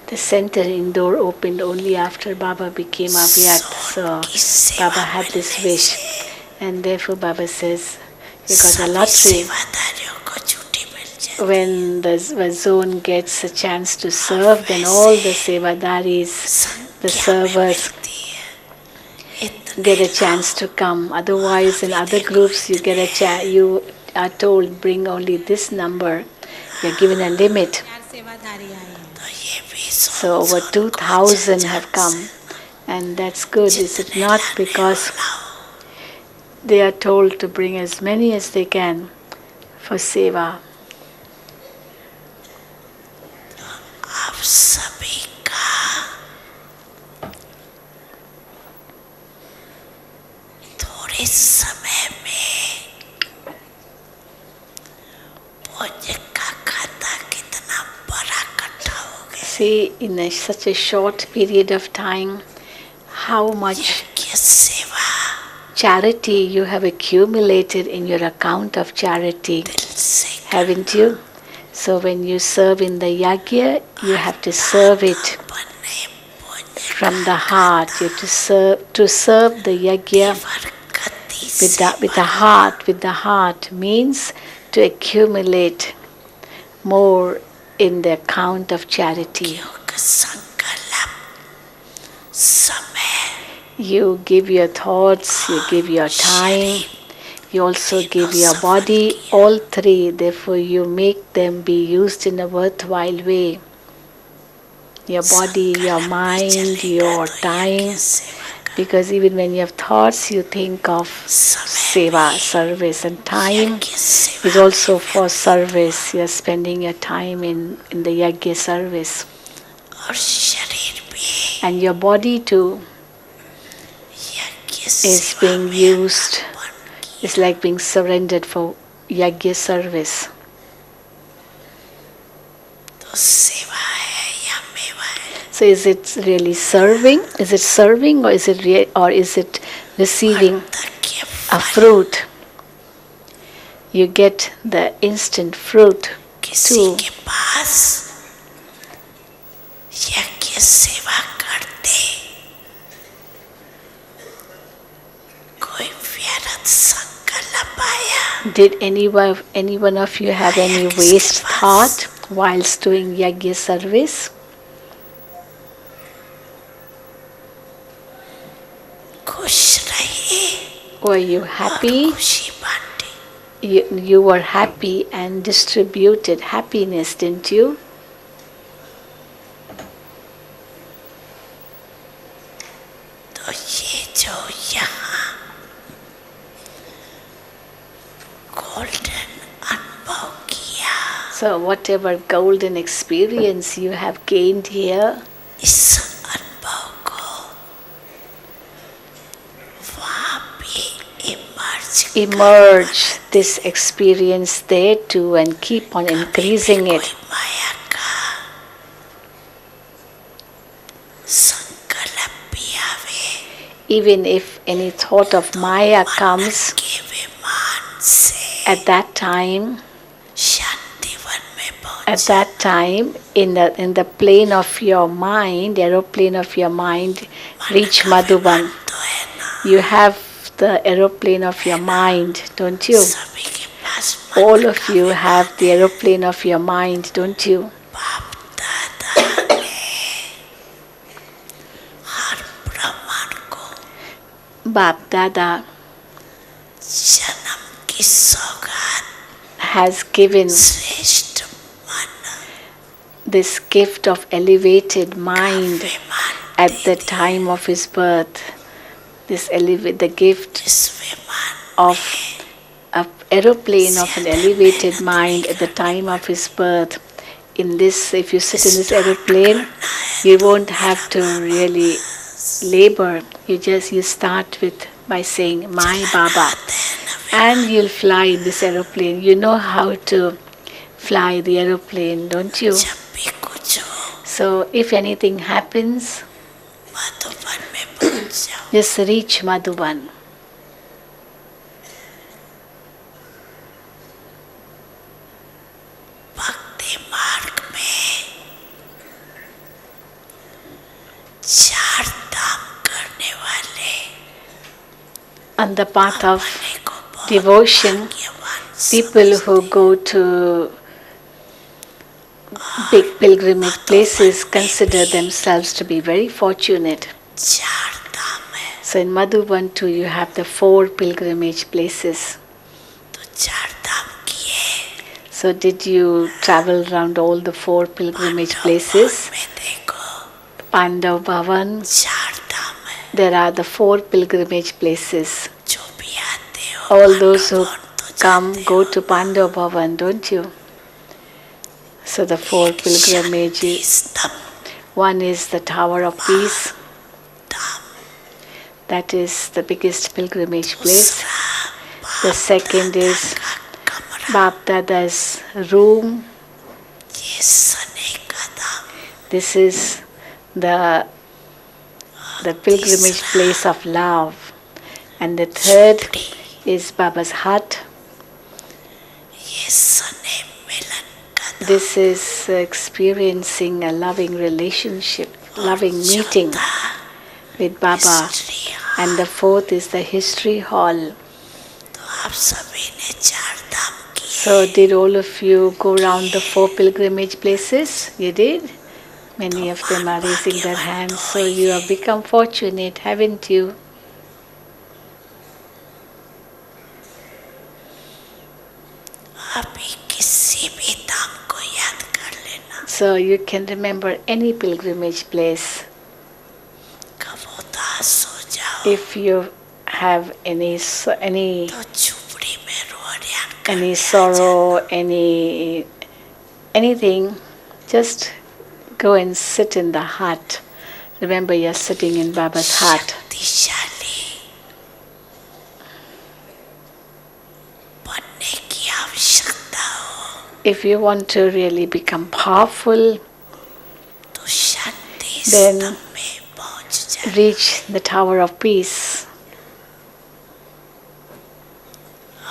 The center in Indore opened only after Baba became Avyakt. So Baba had this wish. And therefore Baba says, you got a lottery. सेवादारियों को छुट्टी मिल जाए When the zone gets a chance to serve, then all the sevadaris, the servers, get a chance to come. Otherwise, in other groups, you get you are told bring only this number. You're given a limit. 4 सेवादारी आए हैं तो ये भी So over 2,000 have come, and that's good. Is it not because they are told to bring as many as they can for seva? आप सभी का थोड़े समय में पुण्य का खाता कितना बड़ा इकट्ठा हो गया See, in such a short period of time, how much ये सेवा charity you have accumulated in your account of charity, दिल से haven't you? So when you serve in the yajna, you have to serve it बने पुण्य from the heart. You have to serve the yajna Barkati with the heart means to accumulate more in the account of charity. योग संकल्प समय You give your thoughts, you give your time, you also give your body, all three. Therefore, you make them be used in a worthwhile way. Your body, your mind, your time. Because even when you have thoughts, you think of seva, service, and time is also for service. You are spending your time in the yajna service. और शरीर भी And your body too यज्ञ is सेवा being में used. It's like being surrendered for yajna service. तो सेवा है या मेवा है So is it really serving? Is it serving, or is it or is it receiving तक ये a fruit? You get the instant fruit किसी too. के पास यज्ञ सेवा करते कोई व्यर्थ संकल्प आया Did any one of you have any waste thought whilst doing yajna service? खुश रहिए Were you happy? खुशी बांटे You were happy and distributed happiness, didn't you? तो ये जो यहाँ गोल्डन अनुभव किया So whatever golden experience you have gained here, इस अनुभव को वहाँ भी emerge this experience there too and keep on increasing it. कोई माया का संकल्प भी आवे Even if any thought of Maya comes के विमान से at that time, शांतिवन में at पहुँच that time in the plane of your mind, aeroplane of your mind, reach Madhuban. तो है ना You have the aeroplane of your mind, don't you? सभी के पास All of you have the aeroplane of your mind, don't you? बाप दादा ने हर ब्राह्मण को Bapdada जन्म की सौगात has given श्रेष्ठ मन this gift of elevated mind विमान at the time of his birth. The gift इस विमान of an aeroplane of an elevated mind at the time of his birth. In this, if you sit in this aeroplane, you won't have to really labor. You start by saying my Baba, and you'll fly in this aeroplane. You know how to fly the aeroplane, don't you? जब भी कुछ हो So if anything happens, Madhuban में पहुंच जाओ just reach Madhuban. भक्ति मार्ग में चार धाम करने वाले On the path of अपने को बहुत devotion, भाग्यवान people who go to big pilgrimage places consider themselves to be very fortunate. चार धाम है So in Madhuban too, you have the 4 pilgrimage places. तो चार धाम किए So did you travel around all the 4 pilgrimage places? में देखो Pandav Bhavan, चार धाम है there are the 4 pilgrimage places. जो भी आते हो All those who तो come go to Pandav Bhavan, don't you? So the 4 pilgrimages. स्तंभ One is the Tower of Peace. Dham That is the biggest pilgrimage place. दूसरा The second is का कमरा Bapdada's room. ये सने का धाम This is the pilgrimage place of love. And the third is Baba's hut. ये सने मिलन का धाम This is experiencing a loving relationship, loving meeting with Baba. History And the fourth is the history hall. तो आप सभी ने चार धाम किए So did all of you go around the 4 pilgrimage places? You did? Many of them are raising their hands. So you have become fortunate, haven't you? अभी किसी भी धाम को याद कर लेना So you can remember any pilgrimage place. कब उदास हो जाओ If you have any तो झुपड़ी में रोड़ियान any sorrow, anything, just go and sit in the hut. Remember, you're sitting in Baba's hut. शक्तिशाली बनने की आवश्यकता हो If you want to really become powerful, तो शांति Then स्तंभ में पहुंच जाए reach the Tower of Peace.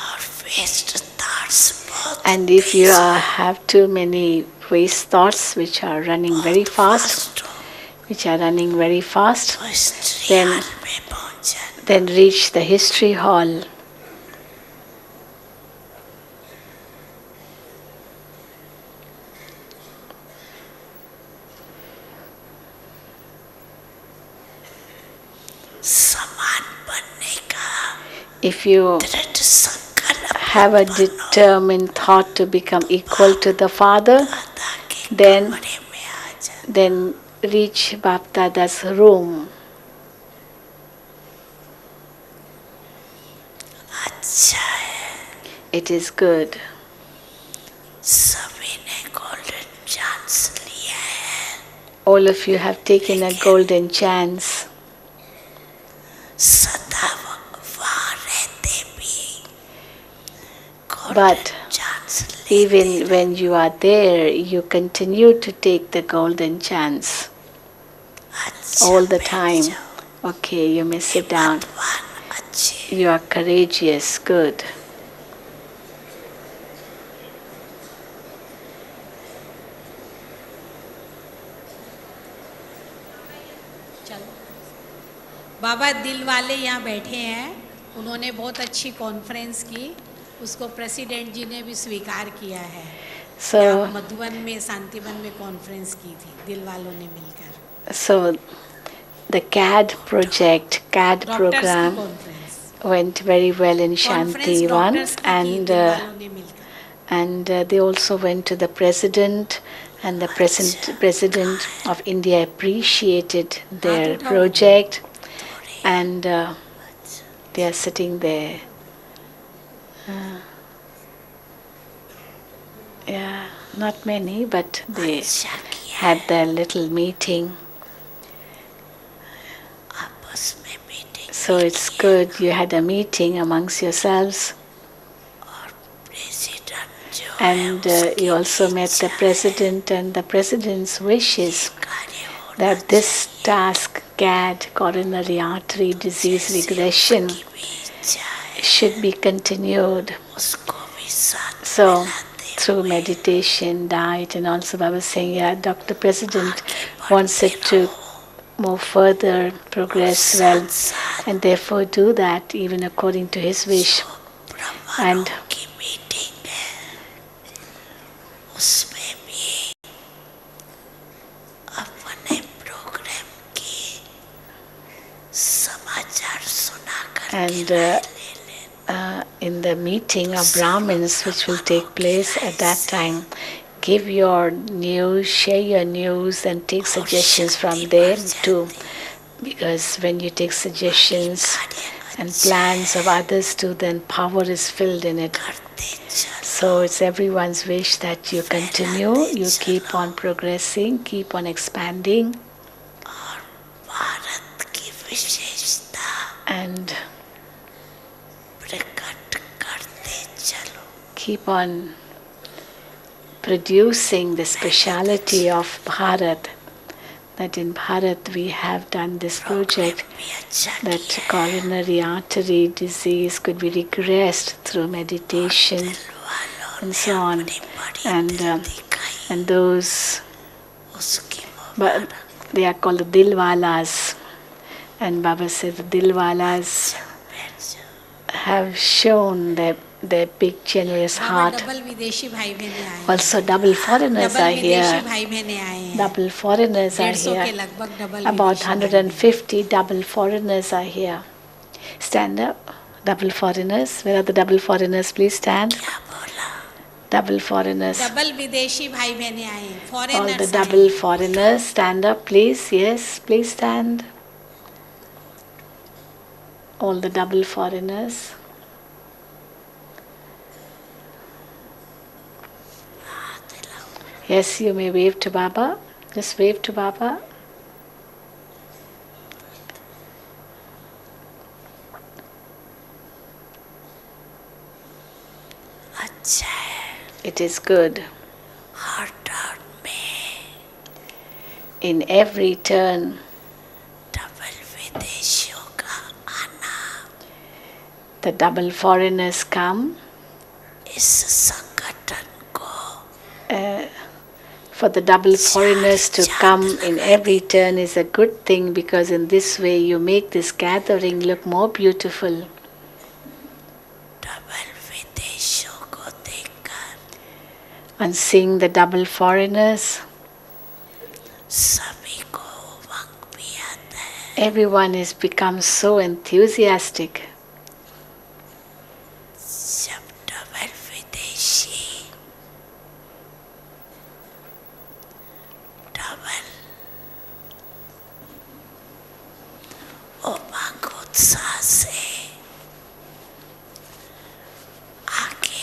और वेस्ट थॉट्स बहुत And if you have too many waste thoughts which are running very fast, fast हो तो हिस्ट्री Then- हाल में पहुंच जाए then reach the history hall. समान बनने का If you दृढ़ संकल्प have a determined thought to become equal to the Father, दादा के then- कमरे में आ जाए then reach Bapdada's room. अच्छा है It is good. सभी ने गोल्डन चांस लिया है All of you have taken a golden chance. सदा वहाँ रहते भी But गोल्डन चांस ले even when you are there, you continue to take the golden chance अच्छा all the बैठ time. जाओ। Okay, you may sit down. भगवान अच्छे You are courageous, good. बाबा दिल वाले यहाँ बैठे हैं, उन्होंने बहुत अच्छी कॉन्फ्रेंस की, उसको प्रेसिडेंट जी ने भी स्वीकार किया है। So, यहाँ मधुबन में शांतिवन में कॉन्फ्रेंस की थी दिल वालों ने मिलकर, so the CAD project, CAD doctors की program conference went very well in conference Shantivan, doctors की थी and दिल वालों ने मिलकर। And they also went to the president, and the president of India appreciated their project, and they are sitting there. Yeah, not many, but they had their little meeting. आपस में meeting So it's good you had a meeting amongst yourselves, president जो and you also met the president, and the president's wishes कार्य हो that this task, CAD, coronary artery disease regression, जाए should be continued. उसको भी साथ So, through meditation, diet, and also Baba was saying, yeah, Dr. President wants it to move further, progress well, and therefore do that even according to his wish. And की meeting है उसमें भी अपने programme की समाचार सुना कर and in the meeting of Brahmins, which will take place at that time, give your news, share your news, and take suggestions from there too. Because when you take suggestions and plans of others too, then power is filled in it. So it's everyone's wish that you continue, you keep on progressing, keep on expanding, Bharat की विशेषता and प्रकट करते चलो keep on producing the speciality of Bharat. That in Bharat we have done this project, भी अच्छा that coronary artery disease could be regressed through meditation and so on. And those, उसकी but they are called the Dilwalas. And Baba said the Dilwalas have shown their big generous heart. Double विदेशी भाई बहनें आए हैं। Also double foreigners double are विदेशी here. भाई बहनें आए हैं। Double foreigners are 150 के here. लगभग डबल About विदेशी भाई बहनें। 150 double foreigners are here. Stand up. Double foreigners. Where are the double foreigners? Please stand. क्या बोला Double foreigners. डबल विदेशी भाई बहनें आए हैं। All the foreigners double foreigners. Stand up, please. Yes, please stand. All the double foreigners. Yes, you may wave to Baba. Just wave to Baba. अच्छा है It is good. Her turn में In every turn, double विदेशियों का आना the double foreigners come. इस संगठन को For the double foreigners to come in every turn is a good thing, because in this way you make this gathering look more beautiful. Double विदेशियों को देखकर On seeing the double foreigners, सभी को उमंग भी आता है everyone has become so enthusiastic. जब double विदेशी डबल उमंग उत्साह से आगे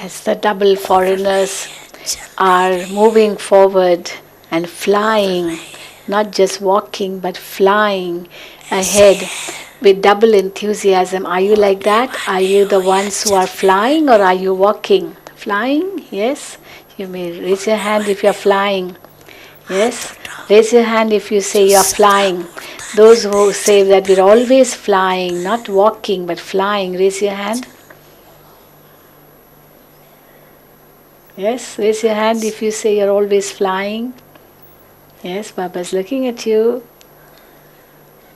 As the double foreigners are moving forward and flying, not just walking but flying ahead with double enthusiasm. Are you like that? Are you the ones who are flying, or are you walking? Flying? Yes. You may raise your hand if you are flying. Yes. Raise your hand if you say you are flying. Those who say that we're always flying, not walking but flying, raise your hand. Yes, raise your hand if you say you're always flying. Yes, Baba's looking at you.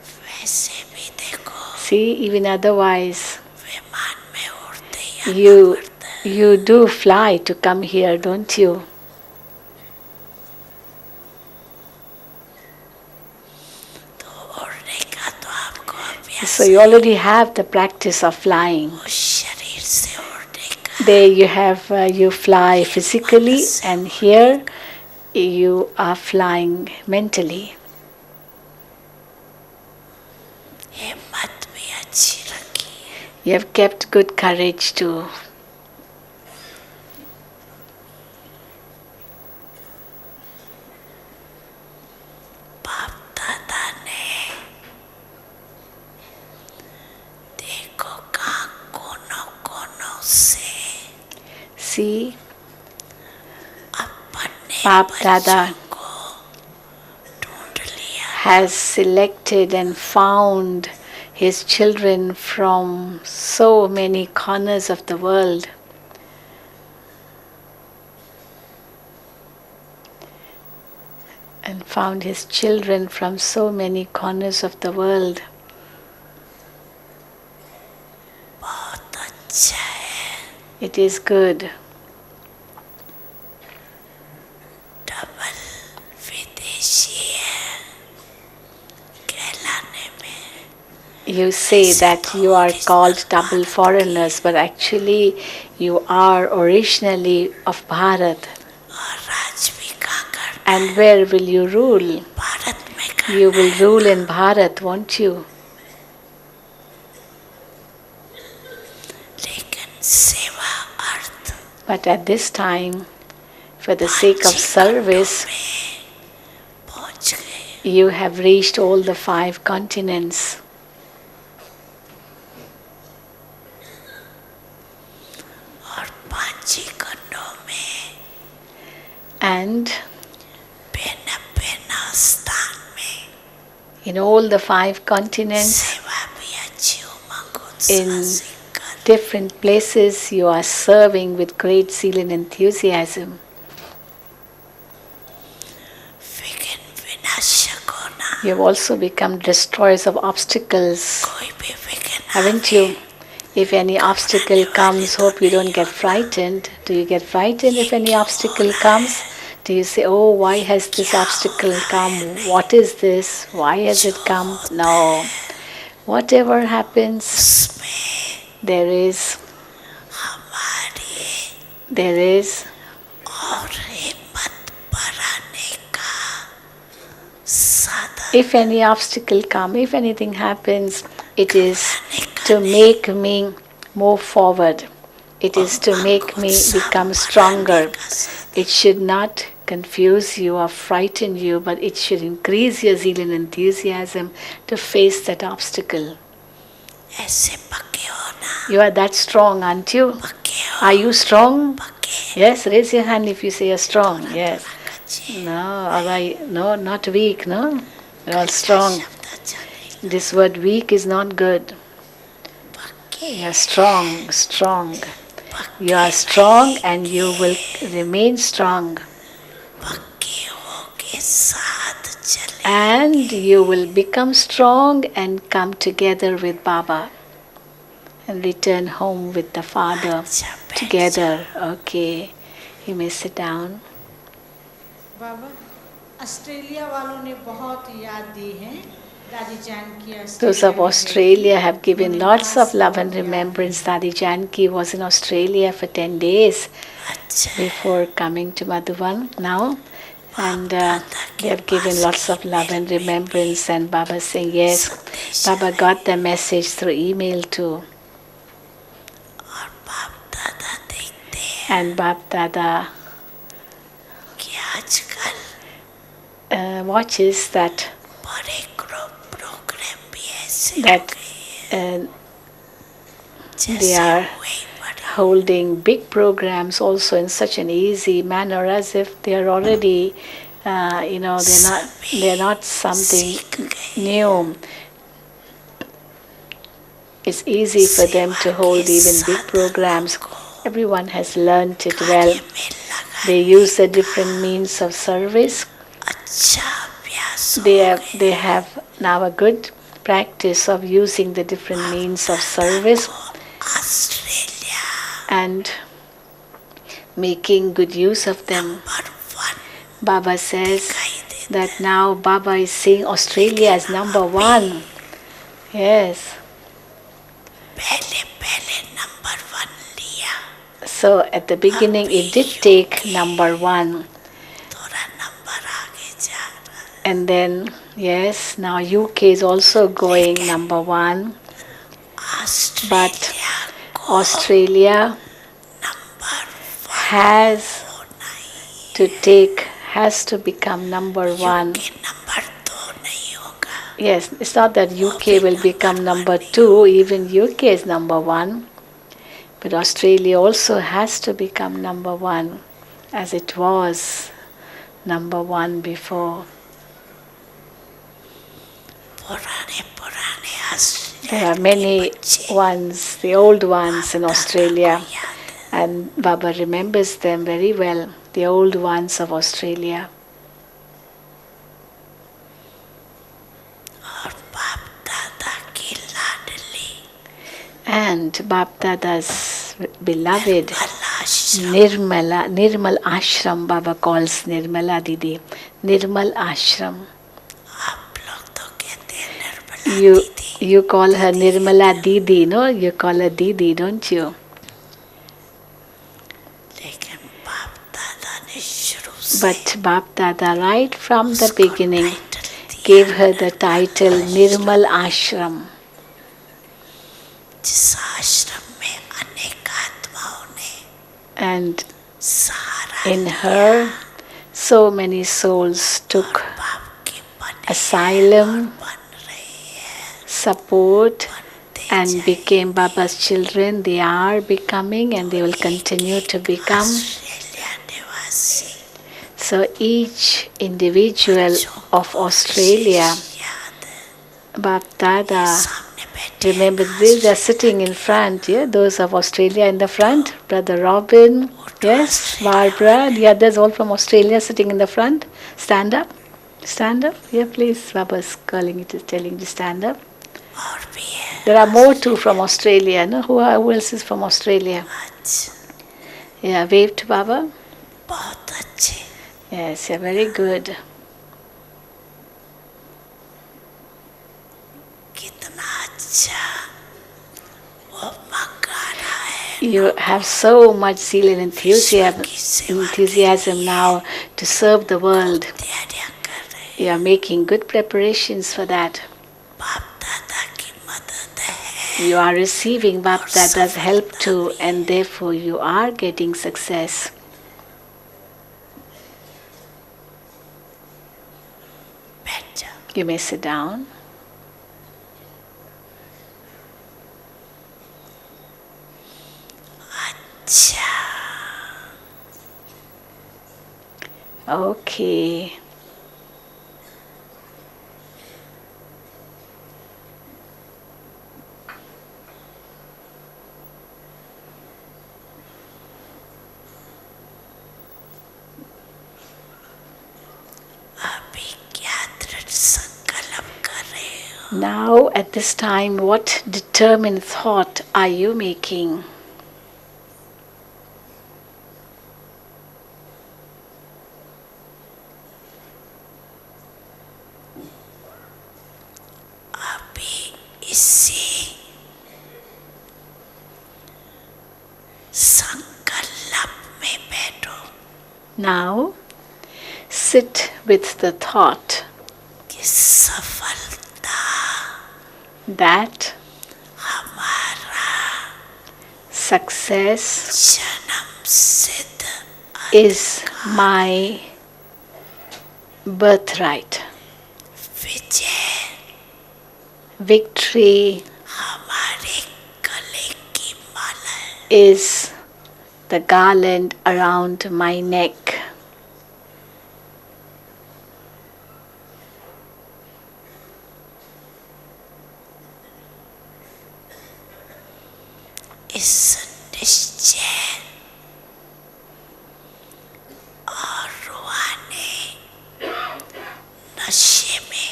वैसे भी देखो See, even otherwise, विमान में उड़ते ही you do fly to come here, don't you? तो उड़ने का तो आपको अभ्यास So you already have the practice of flying. उस शरीर से उड़ने का There you have you fly physically, and here you are flying mentally. हिम्मत भी अच्छी रखी है. You have kept good courage too. बाप दादा ने देखो कहाँ कोनों कोनों से See, अपने Bapdada बच्चों को ढूंढ लिया. has selected and found his children from so many corners of the world. And found his children from so many corners of the world. बहुत अच्छा है. It is good. डबल विदेशी है कहलाने में. You say that you are called double foreigners, but actually you are originally of Bharat. और राज भी कहाँ करना. And where will you rule? Bharat में करना. You will rule in Bharat, won't you? लेकिन सेवा अर्थ But at this time, for the sake of service, पहुंच गए. you have reached all the 5 continents. और 5 ही खंडों में And भिन्न स्थान में in all the 5 continents, सेवा भी अच्छी उमंग in उत्साह से कर. different places, you are serving with great zeal and enthusiasm. विघ्न विनाशक होना. You have also become destroyers of obstacles, कोई भी विघ्न haven't you? If any obstacle comes, hope you don't get frightened. Do you get frightened if any obstacle comes? Do you say, oh, why has this obstacle come? What is this? Why has it come? No. Whatever happens, उसमें there is हमारी और हिम्मत बढ़ाने का साधन if any obstacle come, if anything happens, it is to make me move forward. It is to make me become stronger. It should not confuse you or frighten you, but it should increase your zeal and enthusiasm to face that obstacle. ऐसे पक्के होना. You are that strong, aren't you? पक्के हो. Are you strong? पक्के. Yes, raise your hand if you say you're strong. Yes. कच्चे. No, all right. No, not weak, no? You're all strong. शब्द अच्छा नहीं. This word weak is not good. पक्के. You are strong, strong. You are strong and you will remain strong. पक्के होके साथ चले. And you will become strong and come together with Baba and return home with the Father अच्छा बैठ together. Okay, you may sit down. Baba Australia वालों ने बहुत याद दी है दादी जान की. Those of Australia have given lots of love and remembrance. Dadi Janki was in Australia for 10 days अच्छा. before coming to Madhuban now. And they have given lots of love and remembrance. And Baba saying, yes, Baba got the message through email too. और बाप दादा देखते हैं And Bapdada कि आजकल watches that बड़े group programme भी ऐसे that हो गए हैं. they जैसे are वही बड़े holding big programs also in such an easy manner as if they are already, they're not something new. It's easy for them to hold even big programs. Everyone has learnt it well. में लगा. They use the different means of service. अच्छा अभ्यास हो They have now a good practice of using the different means of service Australia and making good use of them. Number 1 Baba says दिखाई देता. that now Baba is seeing Australia as number 1. Yes. पहले number 1 लिया. So at the beginning it did take number one. थोड़ा number आगे जा रहा है. And then, yes, now UK is also going number one. But Australia को Australia number has has to become number one. के number 2 नहीं होगा. Yes, it's not that UK will become number two, even UK is number one. But Australia also has to become number one, as it was number one before. पुराने पुराने Australia There are many ones, the old ones in Australia, and Baba remembers them very well, the old ones of Australia. और बाप दादा की लाडली And Bapdada's beloved आश्रम Nirmal Ashram, Baba calls Nirmala Didi, Nirmal Ashram. आप लोग तो कहते हैं निर्मला दीदी. You call her Nirmala Didi, no? You call her Didi, don't you? लेकिन बाप दादा ने शुरू से But Bapdada, right from the उसको beginning, टाइटल दिया. gave her the title Nirmal Ashram. जिस आश्रम में अनेक आत्माओं ने And Sahara in her, so many souls took बाप की बने asylum, बन रही है. support, and became Baba's children. They are becoming and they will continue to become. Australia निवासी So each individual of Australia, याद है. Bapdada, सामने बैठे remember these are sitting in front, yeah? Those of Australia in the front, Brother Robin, yes, Barbara, the others all from Australia sitting in the front. Stand up, stand up, yeah, please. Baba's calling it, telling you to stand up. और भी है. There are more too from Australia, no? Who else is from Australia? आज Yeah, wave to Baba. बहुत अच्छे. Yes, yeah, very good. कितना अच्छा वो मंगा रहा है. You have so much zeal and enthusiasm now to serve the world. तैयारियां कर रहे हैं. You are making good preparations for that. बाप दादा की मदद है. You are receiving Bapdada's help too, and therefore you are getting success. बैठ जाओ. You may sit down. अच्छा Okay. अभी क्या दृढ़ संकल्प कर रहे हो. Now, at this time, what determined thought are you making? अभी इसी संकल्प में बैठो Now, sit with the thought कि सफलता that हमारा success जन्म सिद्ध is my birthright. Vijay Victory हमारे गले की माला है. is the garland around my neck. इस निश्चय और रूहानी नशे में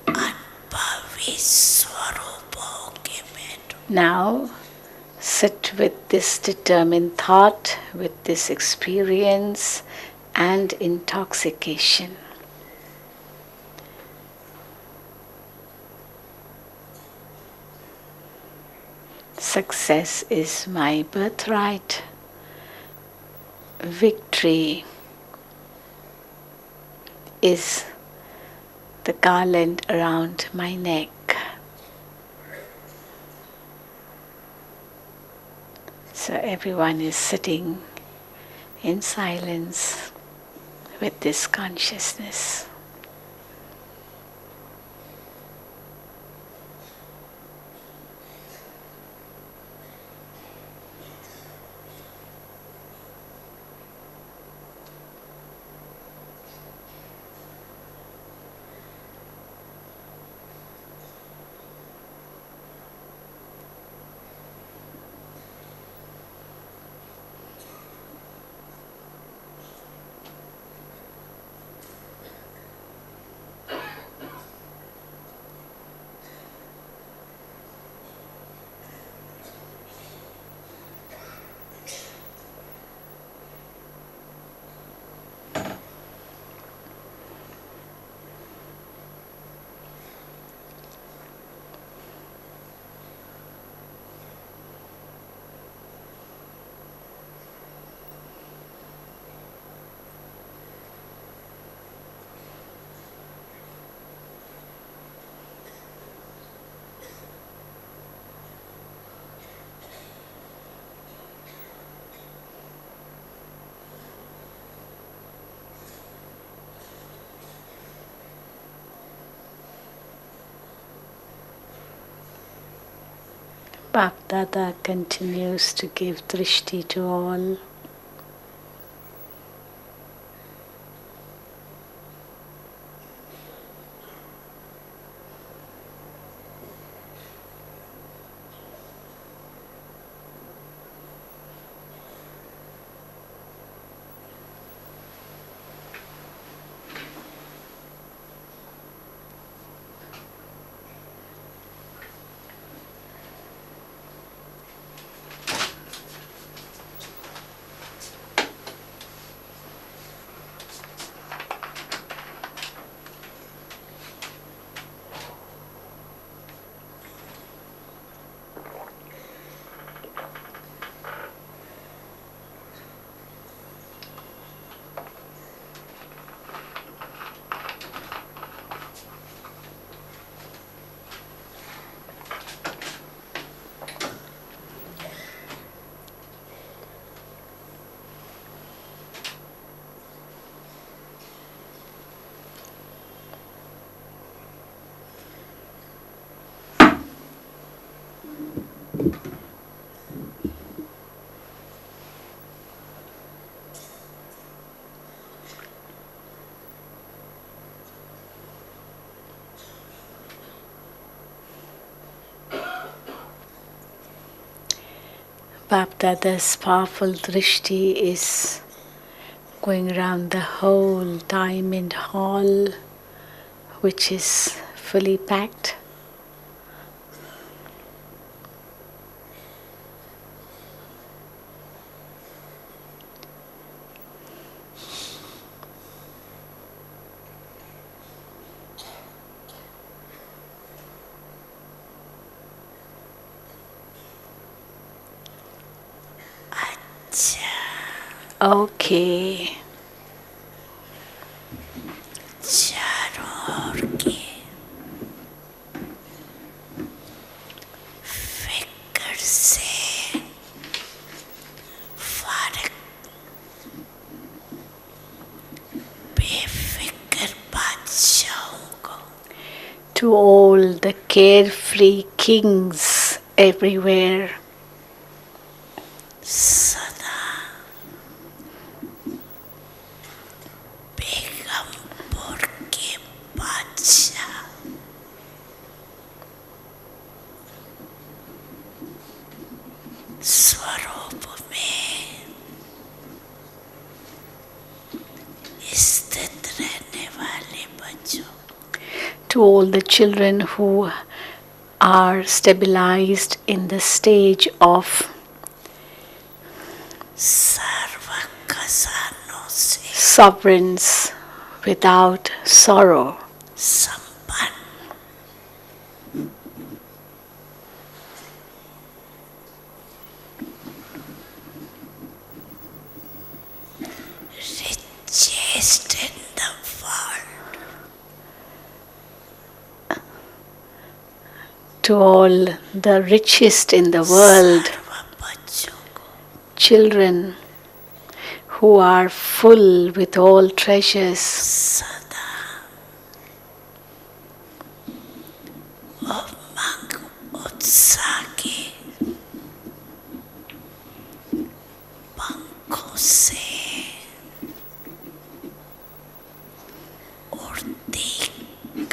अनुभवी स्वरूपों के बैठो. Now, sit with this determined thought, with this experience and intoxication. Success is my birthright. Victory is the garland around my neck. So everyone is sitting in silence with this consciousness. Bapdada continues to give drishti to all. Bapdada's powerful drishti is going around the whole diamond hall, which is fully packed. Okay. चारों ओर की फिक्र से फारिग बेफिक्र बादशाहों को, To all the carefree kings everywhere, सदा बेगमपुर के बादशाह स्वरूप में स्थित रहने वाले बच्चों, to all the children who are stabilized in the stage of सर्व खजानों से sovereigns without sorrow, संपन्न to all the richest in the world, सर्व बच्चों को children who are full with all treasures, सदा उमंग उत्साह के पंखों से उड़ती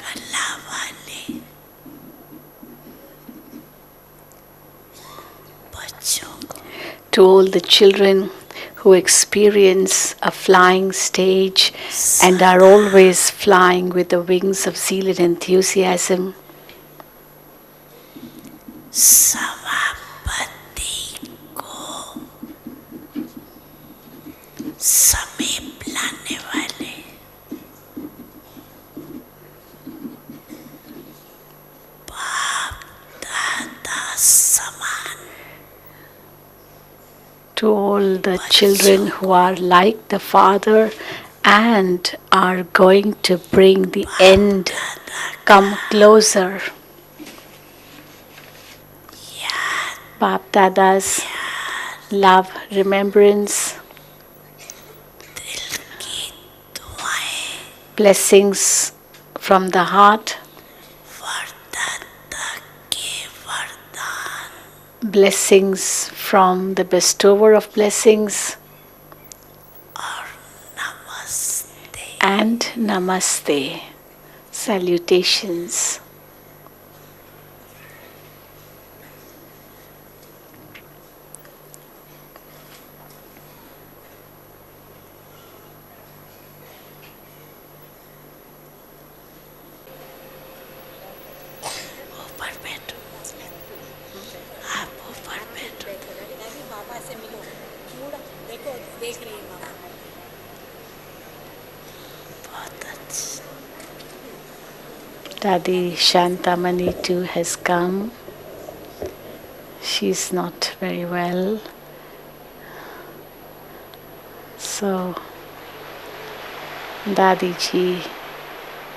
कला वाले बच्चों को to all the children who experience a flying stage and are always flying with the wings of zeal and enthusiasm, सभापति को समीप लाने वाले बाप दादा समान to all the children who are like the Father and are going to bring the end come closer. Bapdada's love, remembrance, दिल की दुआएं blessings from the heart, वरदाता के वरदान blessings from the bestower of blessings, और नमस्ते and namaste, salutations. ऊपर बैठो आप ऊपर बैठो बाबा से मिलो देखो देख रही है बाबा बहुत अच्छा Dadi Shantamani too has come. She's not very well. So Dadi ji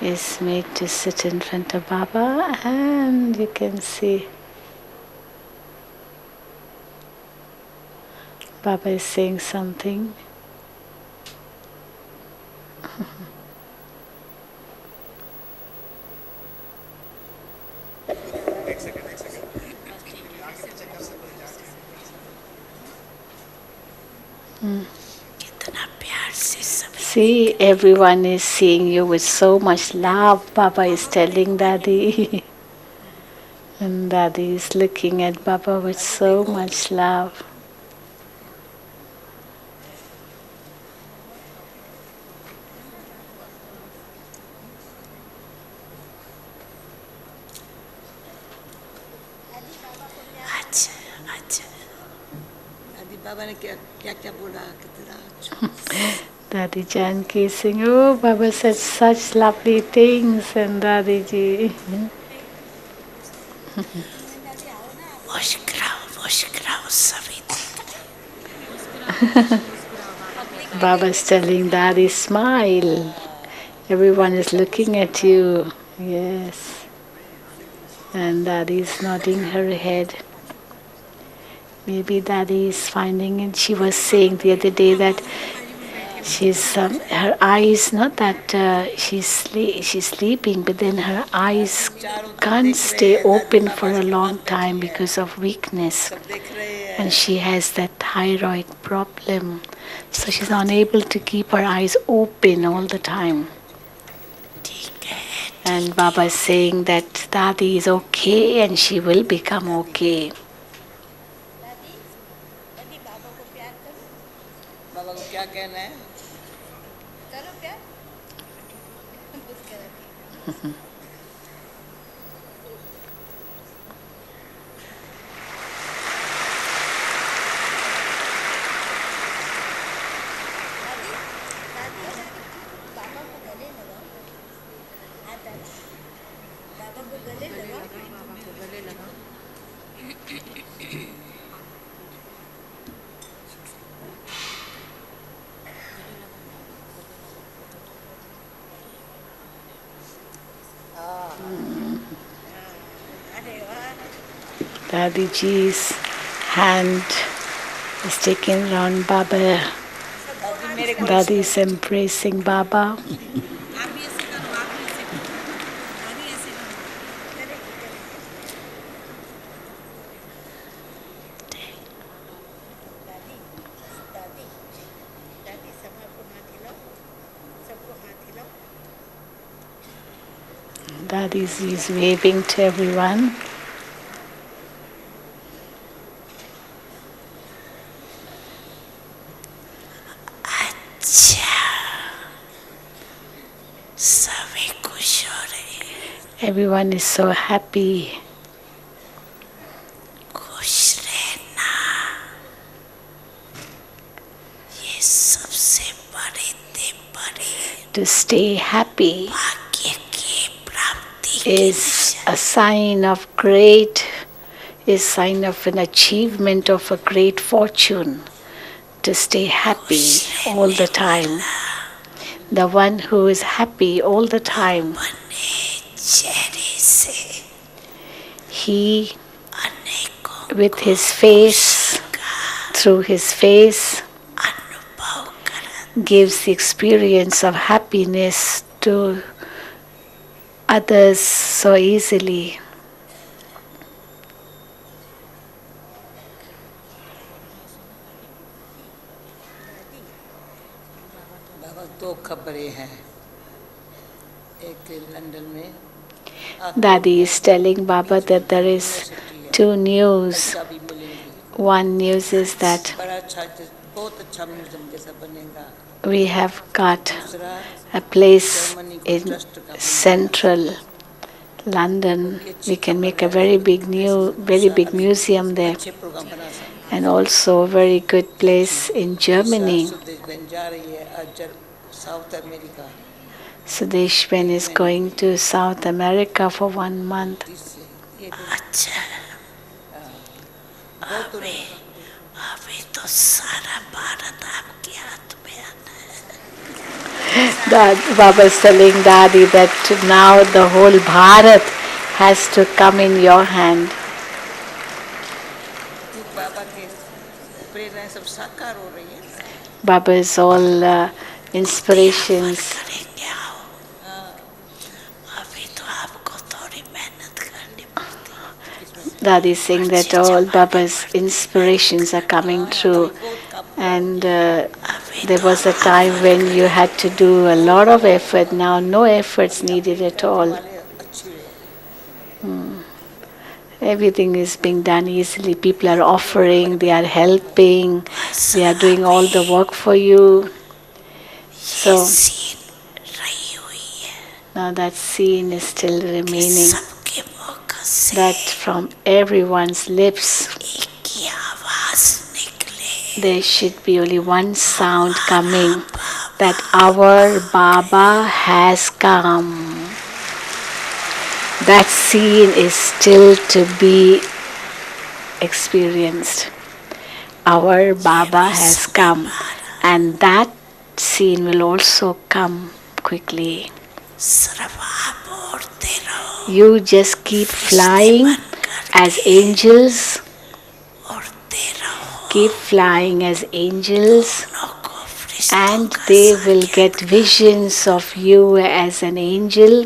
is made to sit in front of Baba, and you can see Baba is saying something. कितना प्यार से सभी See, everyone is seeing you with so much love, Baba is telling Dadi. And Dadi is looking at Baba with so much love. अच्छा अच्छा दादी बाबा ने क्या क्या क्या बोला कितना अच्छा Dadi Janki is saying, oh, Baba said such lovely things, and Dadi ji. मुस्कुराओ सभी Baba is telling Dadi, smile. Everyone is looking at you. Yes. And Dadi is nodding her head. Maybe Dadi is finding it. She was saying the other day that she's her eyes, not that she's sleeping, but then her eyes can't stay open for a long time because of weakness. देख रहे हैं And she has that thyroid problem. So she's unable to keep her eyes open all the time. ठीक है And Baba is saying that Dadi is okay and she will become okay. बाबा को क्या कहना है Dadi Ji's hand is taken around Baba. Dadi is embracing Baba. आप भी ऐसे करो, आप भी ऐसे करो, दादी ऐसे करो। दादी दादी दादी सबको हाथ हिलाओ, सबको हाथ हिलाओ। Dadi is waving to everyone. सभी खुश हो रहे हैं, Everyone is so happy. खुश रहना ये सबसे बड़े To stay happy भाग्य की प्राप्ति के is a sign of an achievement of a great fortune. To stay happy all the time. The one who is happy all the time, बने चेहरे से he अनेकों with his face, through his face, अनुभव कर gives the experience of happiness to others so easily. बाबा दो खबरें हैं, एक लंदन में Dadi is telling Baba that there is two news. पैसा भी मिलेंगी, One news is that बड़ा अच्छा बहुत अच्छा म्यूजियम जैसा बनेगा। we have got दूसरा a place in central London. We can make a very big museum there, अच्छे प्रोग्राम बना सकते and also a very good place in Germany. Sudesh बहन जा रही है आज south America, Sudesh Ben is going to South America for 1 month. ये अच्छा बहुत अभी तो सारा भारत आपके हाथ में आता है। Baba is telling Dadi that now the whole Bharat has to come in your hand. बाबा के प्रेरणाएं सब साकार हो रही है। Baba's all inspirations. करेंगे आओ, अभी तो आपको थोड़ी मेहनत करनी पड़ती। Dadi is saying that all Baba's inspirations are coming true. And there was a time when you had to do a lot of effort. Now no efforts needed at all. अच्छी है, Everything is being done easily. People are offering, they are helping, they are doing all the work for you. So सीन रही हुई है, now that scene is still remaining. सबके मुख से That from everyone's lips एक ही आवाज निकले, there should be only one sound coming, that our Baba has come. That scene is still to be experienced. Our Baba has come, and that scene will also come quickly. सिर्फ आप उड़ते रहो, You just keep flying as angels. उड़ते रहो, Keep flying as angels, लोगों को फरिश्तों and का they साथ will get visions of you as an angel.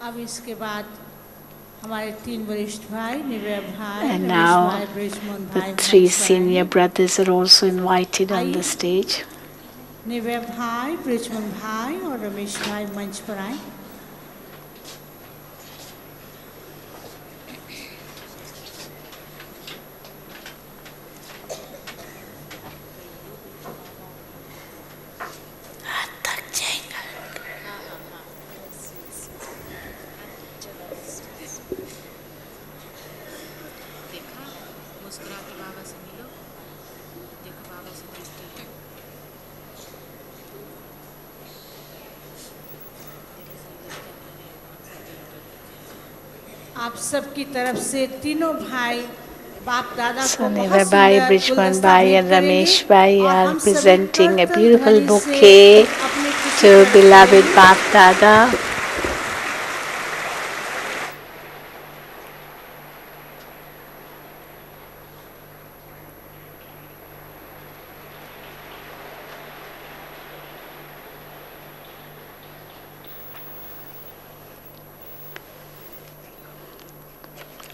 अब इसके बाद हमारे 3 वरिष्ठ भाई निवय भाई, And रमेश now भाई, ब्रिजमोहन the भाई, 3 मंच पर senior आएंगे। brothers are also invited on the stage. निवय भाई, ब्रिजमोहन भाई और रमेश भाई मंच पर आए। थक जाएगा। मुस्कुरा के बाबा से मिलो, देखो बाबा से मिलते हैं। आप सबकी तरफ से तीनों भाई बाप दादा So को Neva बहुत Bhai, सुंदर Brishman गुलदस्ता Bhai भेंट and Ramesh करेंगे Bhai और are हम सभी presenting a करतल beautiful ध्वनि से bouquet अपनी खुशी to व्यक्त beloved करेंगे। Bapdada.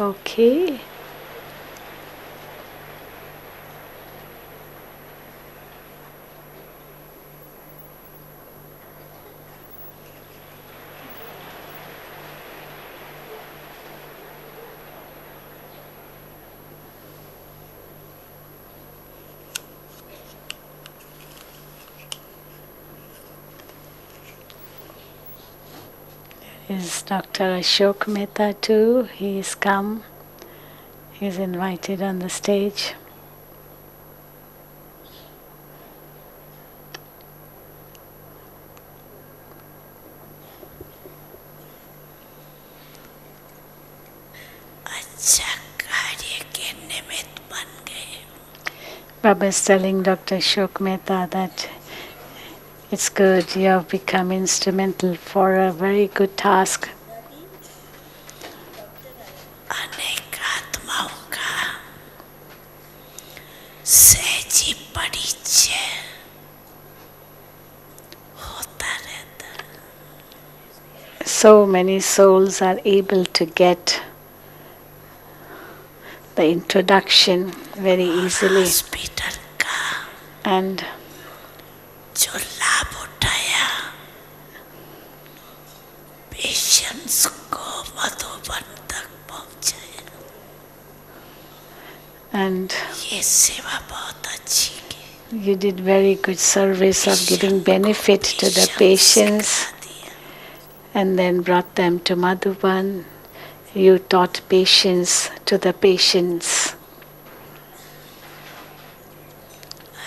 Okay. Is Dr. Ashok Mehta too? He's come. He's invited on the stage. अच्छा कार्य के निमित्त बन गए. Baba is telling Dr. Ashok Mehta that it's good, you have become instrumental for a very good task. अनेक आत्माओं का सहजी परिचय होता रहता. So many souls are able to get the introduction very easily. Hospital का And जो लाभ उठाया पेशेंट्स को मधुबन तक पहुंचाया. and ये सेवा बहुत अच्छी की. you did very good service of giving benefit to the patients and then brought them to Madhuban. You taught patience to the patients.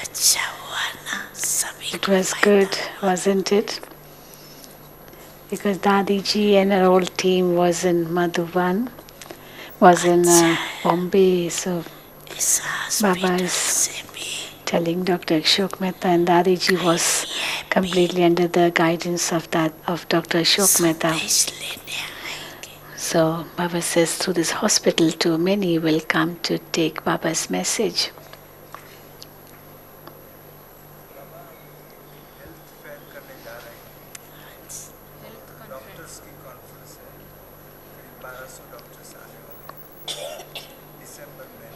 अच्छा हुआ ना सभी It को was फायदा good, हुआ. wasn't it? Because Dadiji and her whole team was in Madhuban, was in Bombay. So इस Baba hospital is से भी telling Dr. Ashok Mehta, and Dadiji was completely under the guidance of Dr. Ashok Mehta. संदेश लेने आएंगे. So Baba says through this hospital too, many will come to take Baba's message. Health conference की conference है. करीब 1200 doctors आने वाले हैं दिसंबर में.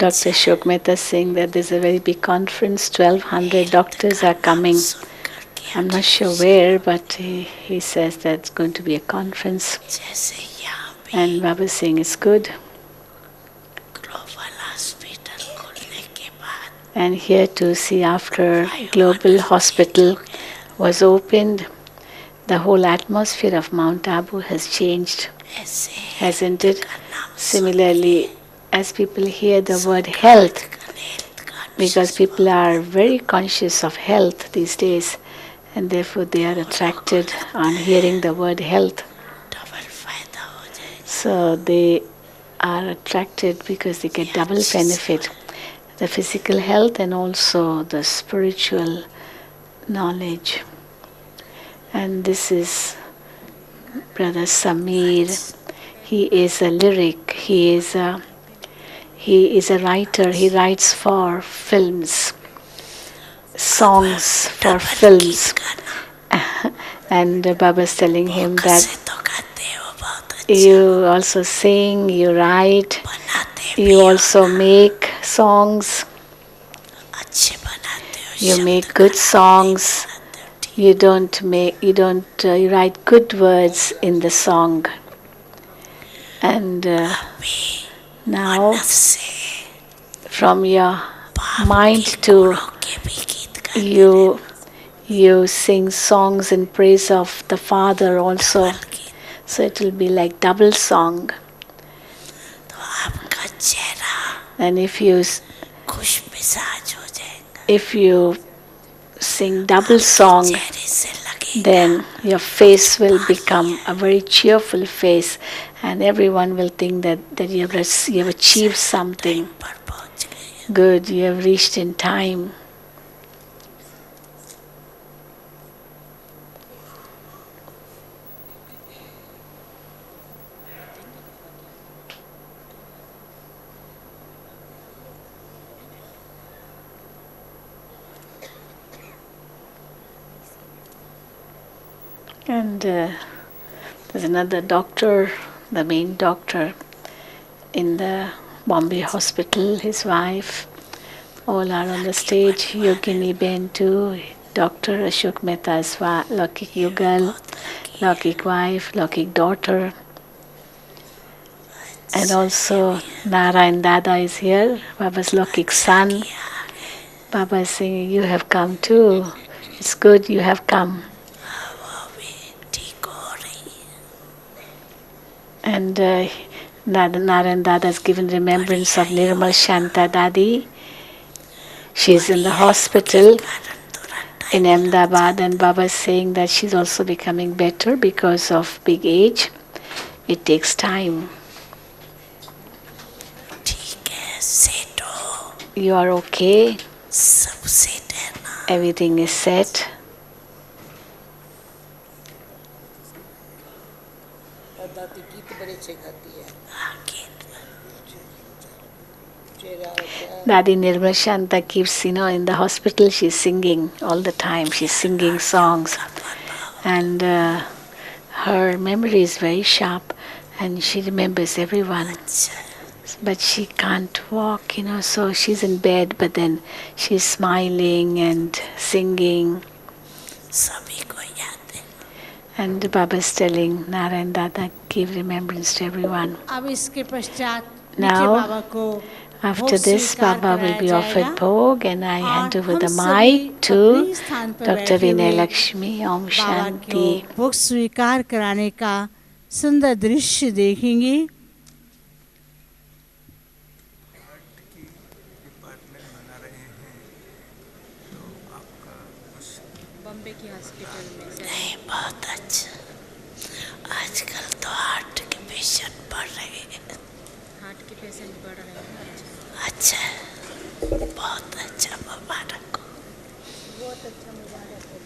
Dr. Ashok Mehta is saying that there's a very big conference, 1200 doctors are coming. I'm not sure where, but he says that it's going to be a conference. जैसे यहाँ भी And Baba is saying it's good. Global hospital खुलने के बाद And here to see after Global Hospital was opened, the whole atmosphere of Mount Abu has changed, ऐसे hasn't it? का नाम Similarly, as people hear the word health, health का because people are very conscious of health these days, and therefore they are attracted on hearing the word health. Double फायदा हो जाएगा. So they are attracted because they get double benefit, the physical health and also the spiritual knowledge. And this is Brother Samir. He is a lyric. He is a writer. He writes for films, songs for films. And Baba is telling him that कैसे तो गाते हो बहुत अच्छे you also sing, you write, बनाते you also make songs, अच्छे बनाते हो. you शब्द make good गाते songs. बनाते हो. ठीक. You write good words in the song. And अभी now मन से from your भाव mind के to गुणों के भी गीत गाते you sing songs in praise of the Father also. गीत. So it will be like double song. तो आपका चेहरा And if you खुश मिजाज हो जाएगा. if you sing double song, चेहरे से लगेगा then your face will become a very cheerful face, and everyone will think that you have achieved something पर पहुंच गए. good, you have reached in time. And there's another doctor the main doctor in the Bombay hospital, his wife, all are on the stage. Yogini Ben too, Dr. Ashok Mehta's Laukik Yugal, Laukik wife, Laukik daughter. And also Narayan Dada is here, Baba's Laukik son. Baba is saying, you have come too. It's good you have come. And Narayan Dada has given remembrance of Nirmal Shanta Dadi. She's in the hospital in Ahmedabad, and Baba is saying that she's also becoming better because of big age. It takes time. You are okay? Everything is set. दादी गीत बड़े अच्छे गाती है। Dadi Nirmal Shanta keeps, in the hospital she's singing all the time. She's singing songs. And her memory is very sharp and she remembers everyone. But she can't walk, so she's in bed, but then she's smiling and singing. And Baba is telling Narayan Dada, give remembrance to everyone. Now, after this, Baba will be offered bhog, and I hand over the mic to Dr. Vinay Lakshmi. Om Shanti. भोग स्वीकार कराने का सुंदर दृश्य देखेंगे। बॉम्बे की hospital में नहीं, बहुत अच्छा। आजकल तो हार्ट के पेशेंट बढ़ रहे हैं। हार्ट के पेशेंट बढ़ रहे हैं। अच्छा, बहुत अच्छा, मुबारक हो। बहुत अच्छा, मुबारक हो।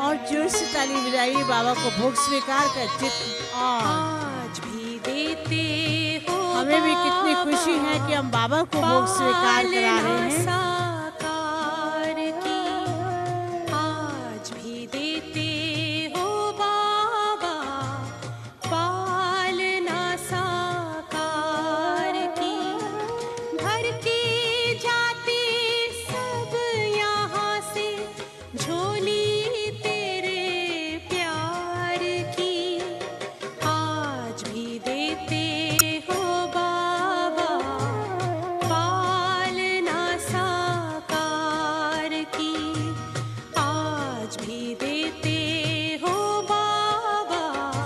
और जोर से ताली बजाइए बाबा को भोग स्वीकार कर चित। आज भी देते हो हमें भी कितनी खुशी है कि हम बाबा को भोग स्वीकार करा रहे हैं। साकार की आज भी देते हो बाबा पालना साकार की भर के जाते सब यहाँ से झोली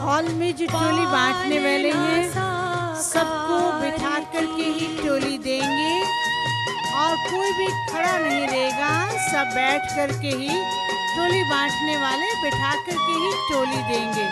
हॉल में जो टोली बांटने वाले हैं सबको बिठा करके ही टोली देंगे और कोई भी खड़ा नहीं रहेगा, सब बैठ करके ही टोली बांटने वाले बिठा करके ही टोली देंगे।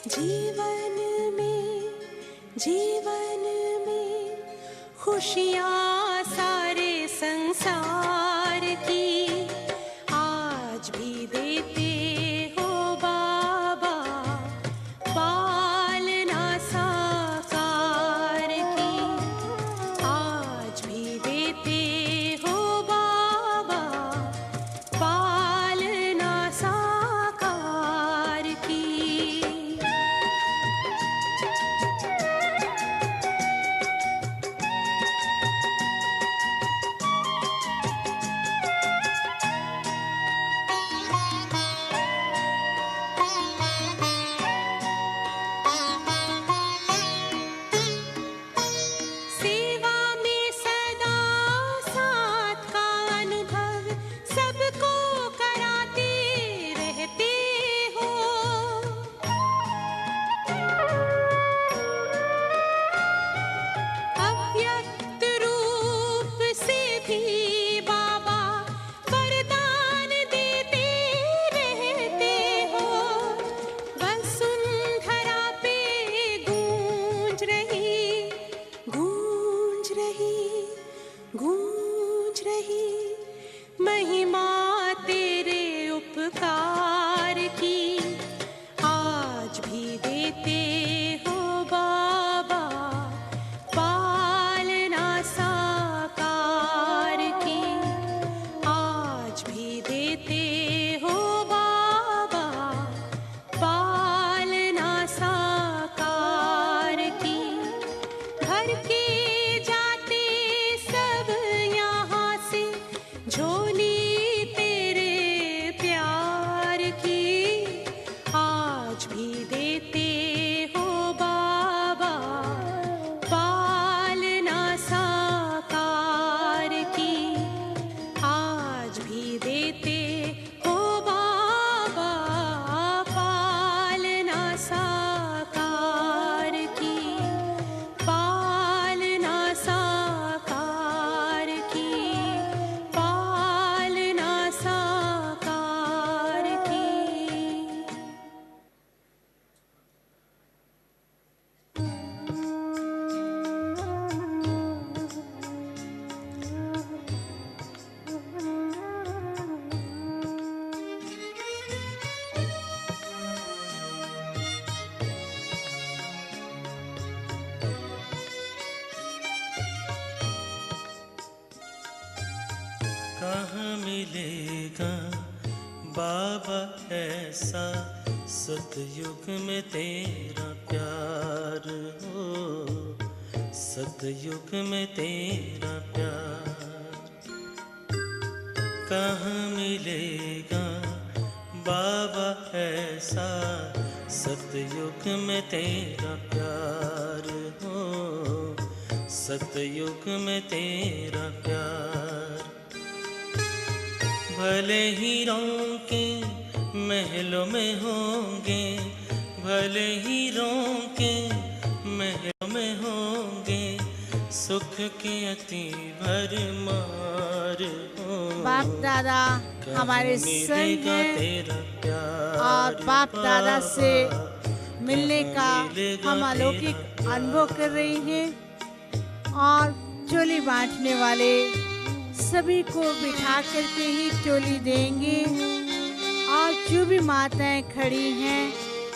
जीवन में खुशियाँ सारे संसार की आज भी देते हो बाबा, पालना साकार की आज भी देते हो बाबा, पालना साकार की। सेवा में सदा साथ का अनुभव सबको कराते रहते हो। अव्यक्त रूप से भी बाबा वरदान देते रहते हो। वसुंधरा पे गूंज रही महिमा तेरे उपकार की आज भी देते हो बाबा, पालना साकार की आज भी देते हो बाबा, पालना साकार की। घर के जाते सब यहाँ से झोली तेरे प्यार की आज भी देते हो बाबा, पालना साकार की आज भी देते हो बाबा, पालना साकार की पालना साकार की पालना साकार की। कहाँ मिलेगा बाबा ऐसा सतयुग में तेरा प्यार हो, सतयुग में तेरा प्यार। कहाँ मिलेगा बाबा ऐसा सतयुग में तेरा प्यार हो, सतयुग में तेरा प्यार। भले ही के महलों में होंगे, भले ही के महलों में होंगे, सुख के अति भरमार हो। बाप दादा हमारे संग हैं और बाप दादा से मिलने का हम अलौकिक अनुभव कर रही हैं और चोली बांटने वाले सभी को बिठा करके ही चोली देंगे और जो भी माताएं खड़ी हैं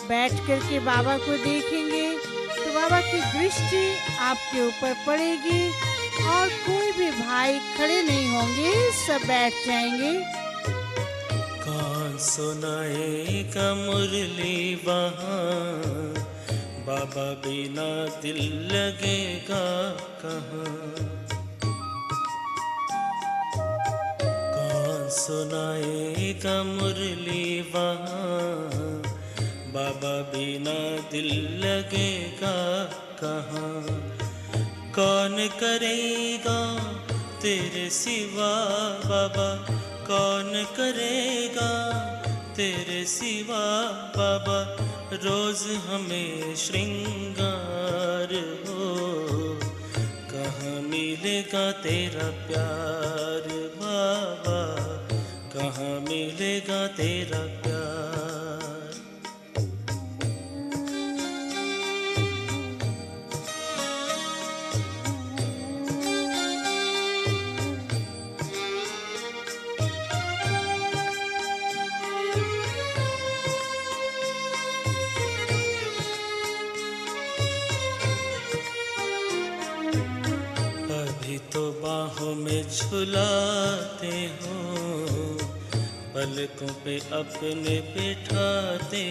बैठ करके बाबा को देखेंगे तो बाबा की दृष्टि आपके ऊपर पड़ेगी और कोई भी भाई खड़े नहीं होंगे, सब बैठ जाएंगे। कौन सुनाएगा मुरली वहाँ, बाबा बिना दिल लगेगा कहाँ। सुनाएगा मुरली वहाँ, बाबा बिना दिल लगेगा कहाँ। कौन करेगा तेरे सिवा बाबा, कौन करेगा तेरे सिवा बाबा, रोज हमें श्रृंगार हो। कहाँ मिलेगा तेरा प्यार बाबा, कहाँ मिलेगा तेरा प्यार। में झुलाते हो, पलकों पे अपने बिठाते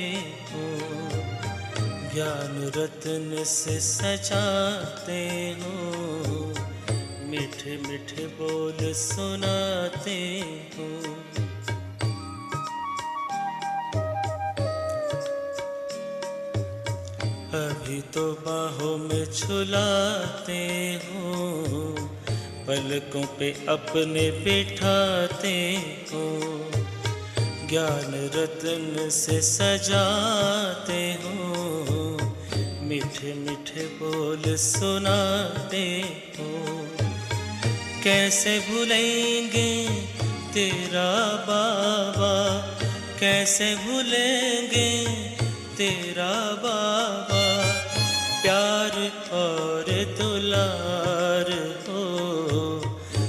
हो, ज्ञान रत्न से सजाते हो, मीठे मीठे बोल सुनाते हो। अभी तो बाहों में झुलाते हो, पलकों पे अपने बिठाते हो, ज्ञान रत्न से सजाते हो, मीठे मीठे बोल सुनाते हो। कैसे भूलेंगे तेरा बाबा, कैसे भूलेंगे तेरा बाबा, प्यार और दुलार हो,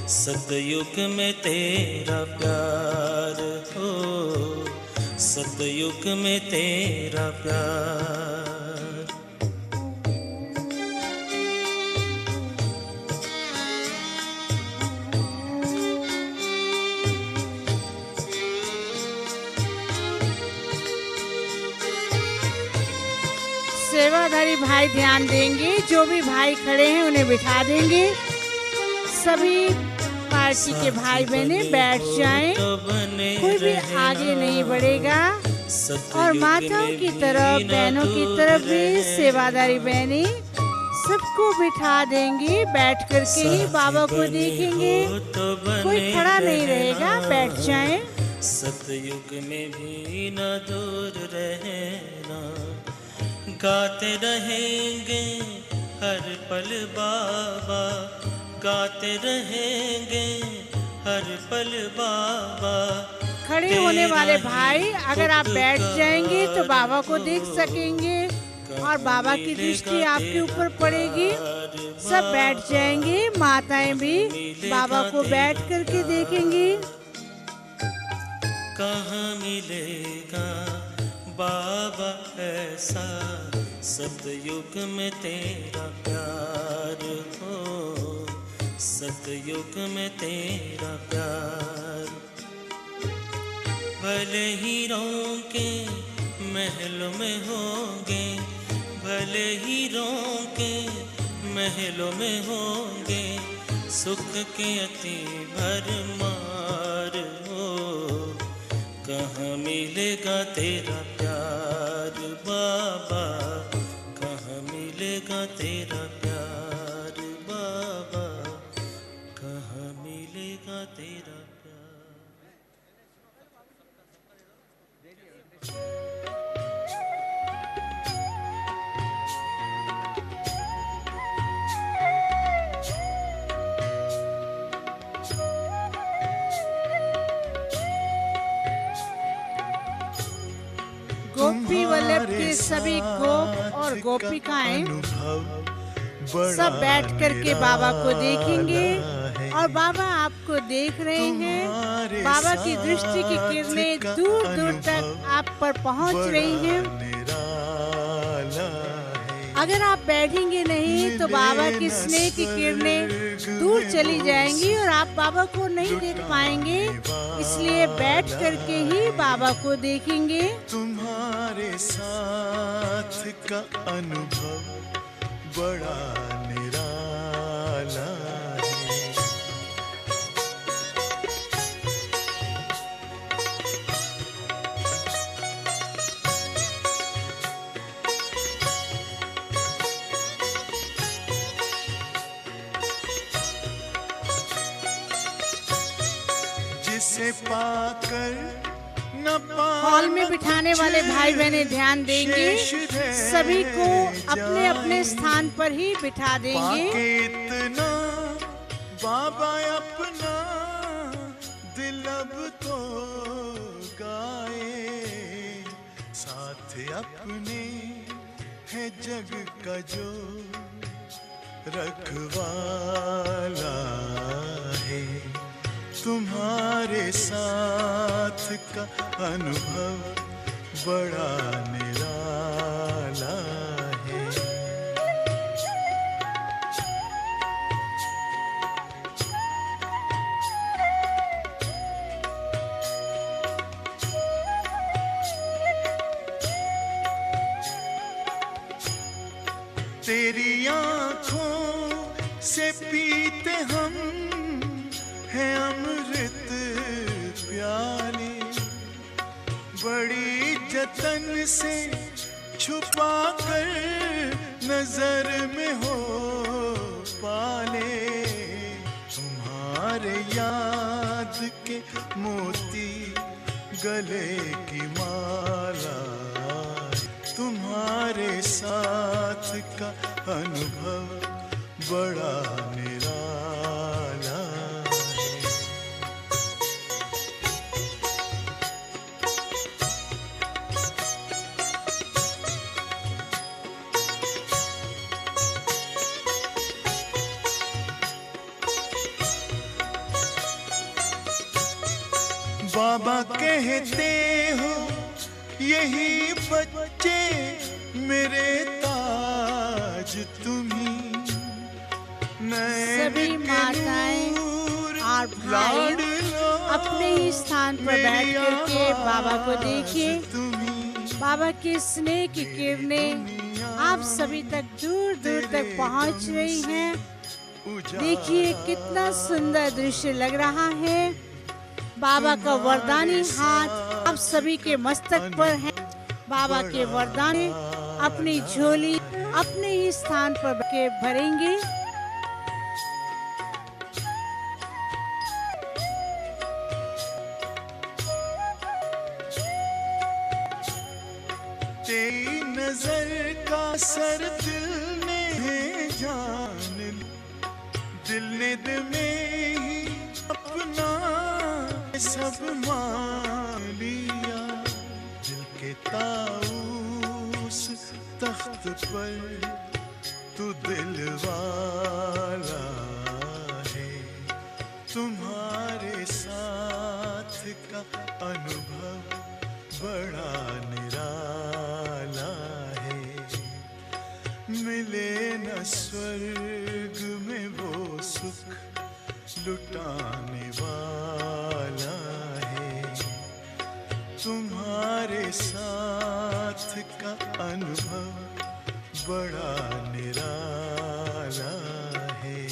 सतयुग में तेरा प्यार हो, सतयुग में तेरा प्यार। सेवाधारी भाई ध्यान देंगे, जो भी भाई खड़े हैं उन्हें बिठा देंगे। सभी पार्टी के भाई बहने बैठ जाएं, कोई भी आगे नहीं बढ़ेगा। और माताओं की तरफ, बहनों की तरफ भी सेवादारी बहनें सबको बिठा देंगे। बैठ करके ही बाबा को देखेंगे, कोई खड़ा नहीं रहेगा, बैठ जाएं। सतयुग में भी न दूर रहना, गाते रहेंगे हर पल बाबा, गाते रहेंगे हर पल बाबा। खड़े होने वाले भाई अगर आप बैठ जाएंगे तो बाबा को देख सकेंगे और बाबा की दृष्टि आपके ऊपर पड़ेगी। सब बैठ जाएंगे, माताएं भी बाबा को बैठ करके देखेंगी। कहाँ मिलेगा बाबा ऐसा, सतयुग में तेरा प्यार हो, सतयुग में तेरा प्यार। भले हीरों के महलों में होंगे, भले हीरों के महलों में होंगे, सुख के अति भरमार हो, कहाँ मिलेगा तेरा प्यार बाबा, कहाँ मिलेगा तेरा प्यार बाबा, कहाँ मिलेगा तेरा प्यार। गोपी वल्लभ के सभी गोप और गोपिकाएं सब बैठ करके बाबा को देखेंगे और बाबा आपको देख रहे हैं। बाबा की दृष्टि की किरणें दूर दूर तक आप पर पहुंच रही हैं। अगर आप बैठेंगे नहीं तो बाबा की स्नेह की किरणें दूर चली जाएंगी और आप बाबा को नहीं देख पाएंगे। इसलिए बैठ करके ही बाबा को देखेंगे। तुम्हारे साथ का अनुभव बड़ा निराला है। जिसे पाकर हॉल में बिठाने वाले भाई बहने ध्यान देंगे, सभी को अपने अपने स्थान पर ही बिठा देंगे। इतना बाबा अपना दिल अब तो गाए, साथ अपने है जग का जो रखवाला है। तुम्हारे साथ का अनुभव बड़ा निराला है। तेरी आंखों से पीते हम हैं अमृत प्याले, बड़ी जतन से छुपा कर नजर में हो पाले। तुम्हारे याद के मोती गले की माला, तुम्हारे साथ का अनुभव बड़ा निराला है। बाबा कहते हो यही बच्चे मेरे ताज तुम्ही, सभी माताएं और भाई अपने ही स्थान पर बैठ करके बाबा को देखिए। बाबा के स्नेह की किरणें आप सभी तक दूर दूर तक पहुंच रही हैं। देखिए कितना सुंदर दृश्य लग रहा है। बाबा का वरदानी हाथ आप सभी के मस्तक पर है। बाबा के वरदान अपनी झोली अपने ही स्थान पर के भरेंगे। तेरी नजर का असर दिल ने जान ली, दिल ने दिल में ही अपना सब मान लिया। दिल के ताऊस तख्त पर तू दिल वाला है, तुम्हारे साथ का अनुभव बड़ा निराला है। मिले न स्वर्ग में वो सुख लुटाने वाला है, तुम्हारे साथ का अनुभव बड़ा निराला है।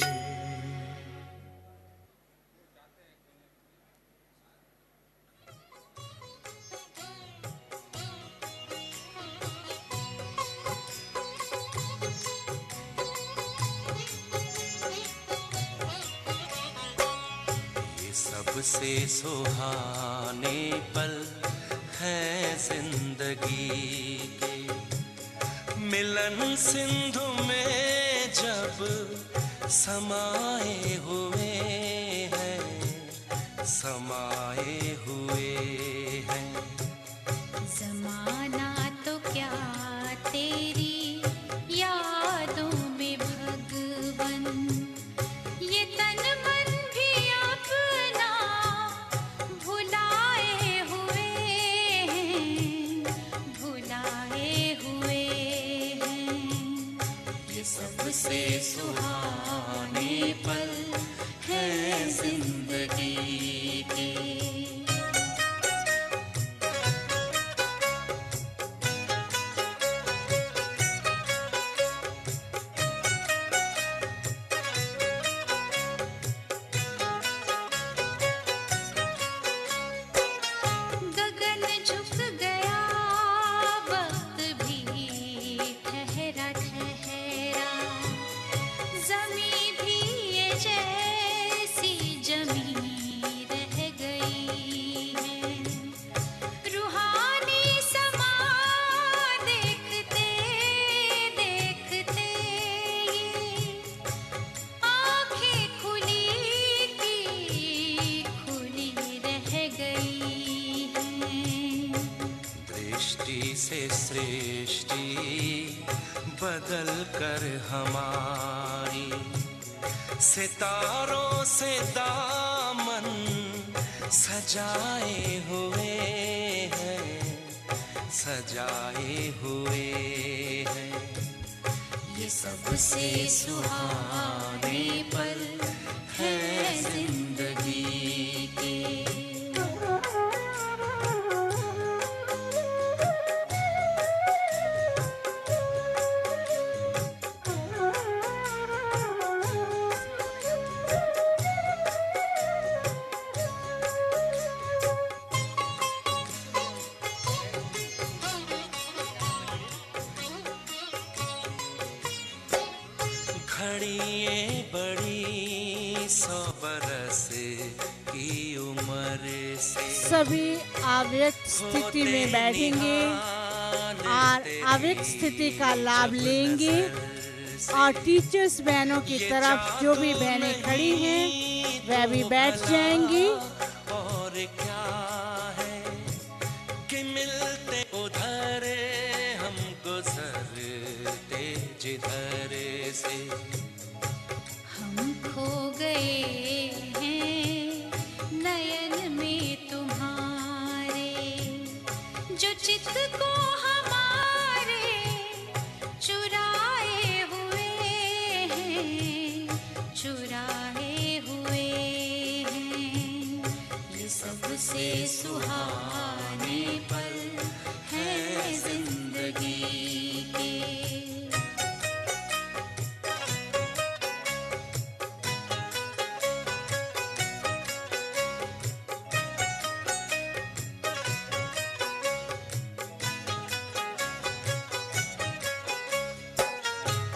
सबसे सुहाने पल है जिंदगी के, मिलन सिंधु में जब समाए हुए हैं, समाए हुए हैं। जमाना तो क्या तेरी यादों में भगवन, ये तन मन भी अपना भुलाए हुए हैं, भुलाए हुए हैं। ये सबसे सुहाने पल है जिंदगी के। गगन झुक गया वक्त भी ठहरा ठहरा, जमी भी ये जैसी जमी रह गई है। रूहानी समा देखते देखते ये आँखें खुली की खुली रह गई हैं। दृष्टि से सृष्टि बदल कर हमारी, सितारों से दामन सजाए हुए हैं, सजाए हुए हैं। ये सबसे सुहाने पल है जिंदगी के। खड़ी ये बड़ी 100 बरस की उम्र से। सभी अव्यक्त स्थिति में बैठेंगे और अव्यक्त स्थिति का लाभ लेंगे और टीचर्स बहनों की तरफ जो भी बहनें खड़ी हैं वह भी बैठ जाएंगी। और क्या है कि मिलते उधर हम गुजरते जिधर से। हम खो गए हैं नयन में तुम्हारे, जो चित को हमारे चुराए हुए हैं, चुराए हुए हैं। ये सबसे सुहाने पल है जिंदगी के।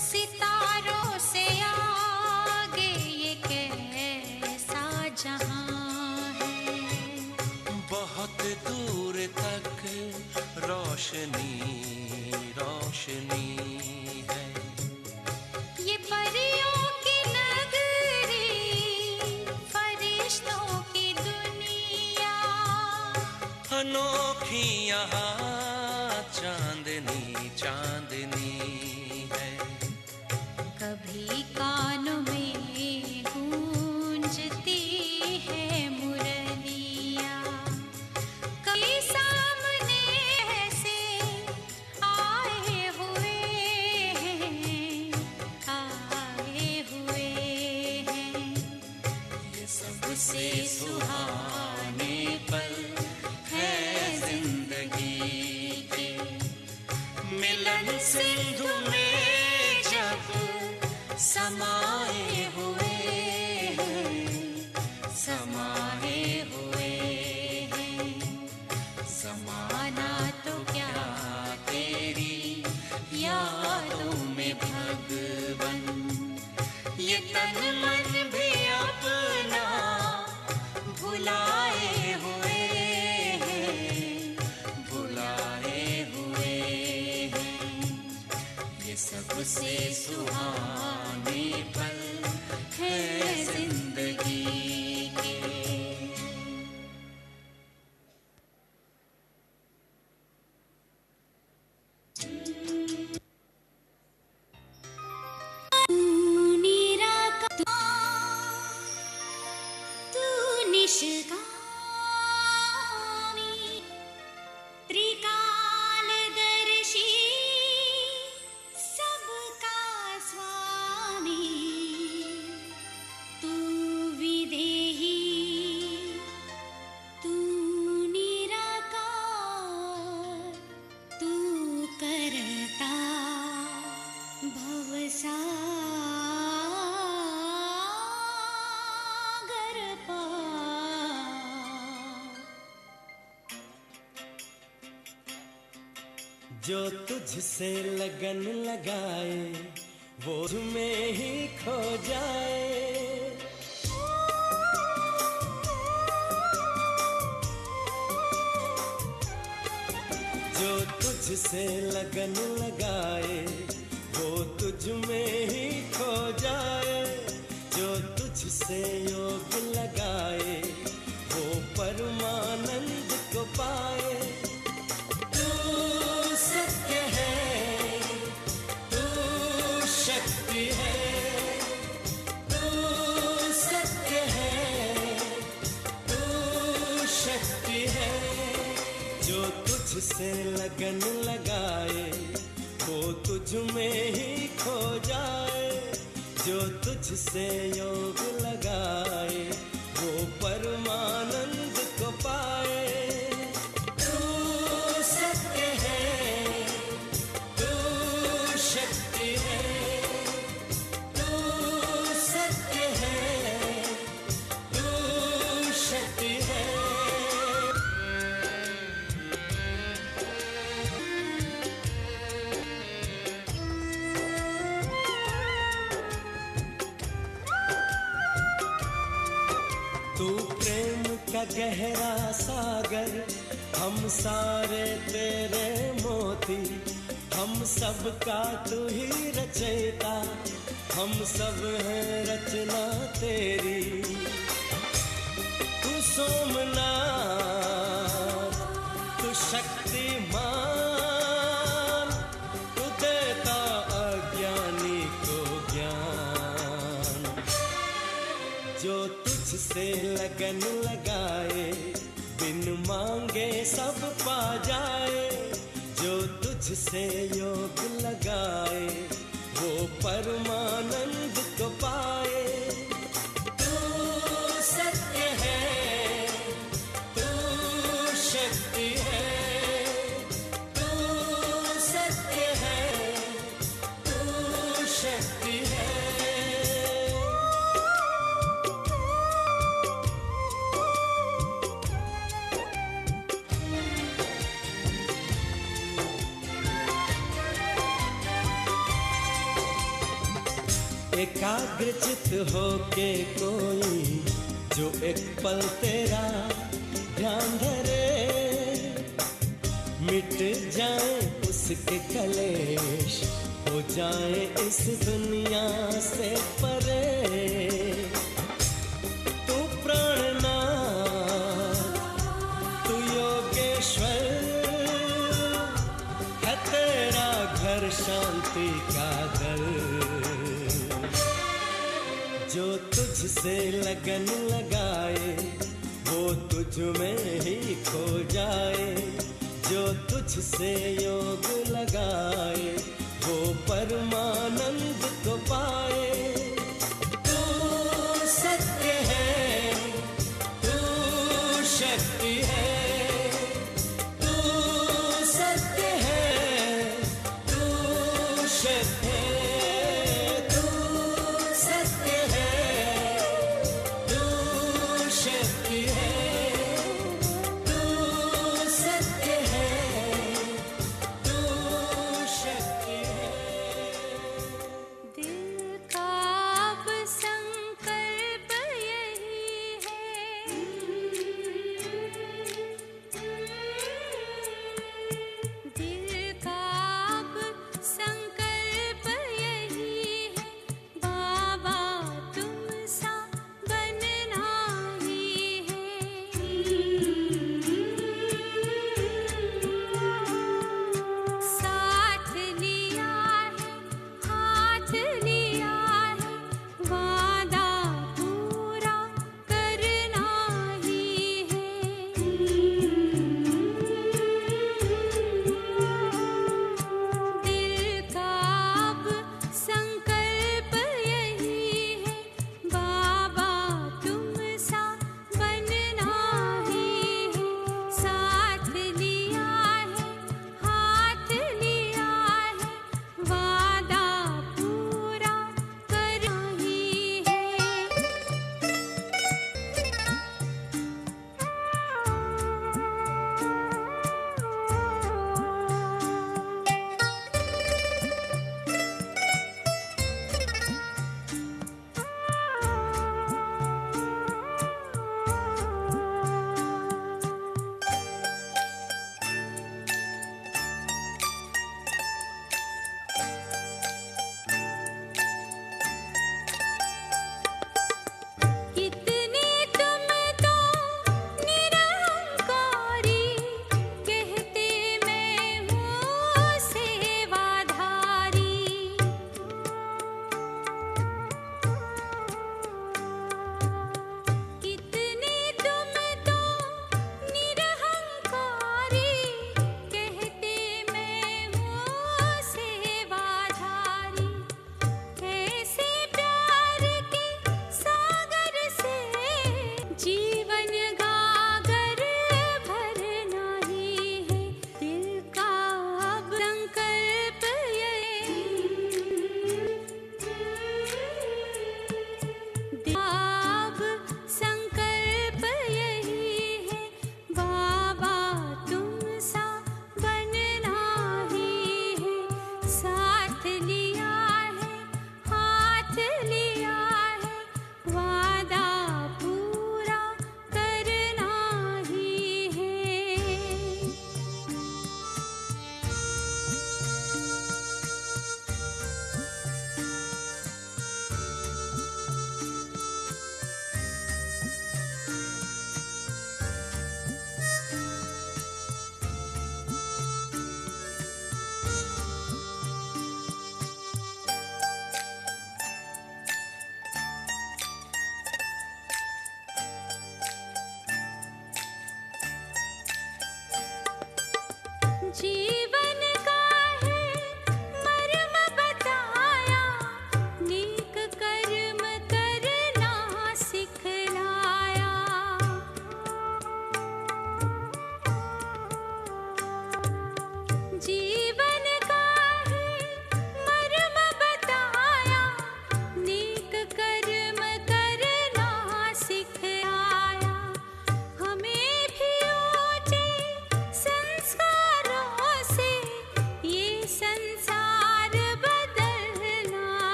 सितारों से आगे ये कैसा जहां है, बहुत दूर तक रोशनी रोशनी है। ये परियों की नगरी, फरिश्तों की दुनिया। अनोखी यहाँ चांदनी चांदनी है। कभी कानों में गूंजती है मुरलियाँ, कभी सामने ऐसे आए हुए हैं, आए हुए हैं। ये सबसे सुहाने पल है जिंदगी के। मिलन सिंधु में जब समाए हुए हैं, समाए हुए हैं। समाना तो क्या तेरी यादों में भगवन, ये तन मन भी अपना भुलाए हुए हैं, भुलाए हुए हैं। ये सबसे सुहाने पल है जिंदगी के। तू निष्कामी, त्रिकालदर्शी, सबका स्वामी। तू विदेही, तू निराकार, तू करता भवसागर पार। जो तुझसे लगन लगाए वो तुम्हें ही खो जाए। जो तुझसे लगन लगाए वो तुझ में ही खो जाए। जो तुझसे योग लगाए वो परमानंद को पाए। तू सत्य है, तू शक्ति है, तू सत्य है, तू शक्ति है। जो तुझसे लगन लगाए वो तुझ में ही खो जाए। जो तुझसे योग लगाए वो परमानंद को पाए। तू सत्य है, तू शक्ति है, तू सत्य है, तू शक्ति है। का गहरा सागर, हम सारे तेरे मोती, हम सब का तू ही रचयिता, हम सब हैं रचना तेरी। तू सोमनाथ, तू शक्तिमान, तू देता अज्ञानी को ज्ञान। जो तुझसे लगन लगाए, बिन मांगे सब पा जाए। जो तुझसे योग लगाए, वो परमानंद को पाए। तू सत्य है, तू शक्ति है, तू सत्य है, तू शक्ति है। एकाग्र चित होके कोई जो एक पल तेरा ध्यान धरे, मिट जाए उसके कलेश, हो जाए इस दुनिया से परे। तू प्राणनाथ, तू योगेश्वर, है तेरा घर शांति का दर। जो तुझसे लगन लगाए, वो तुझ में ही खो जाए। जो तुझसे योग लगाए, वो परमानंद को पाए। तू सत्य है, तू शक्ति है, तू सत्य है, तू शक्ति है। दिल का अब संकल्प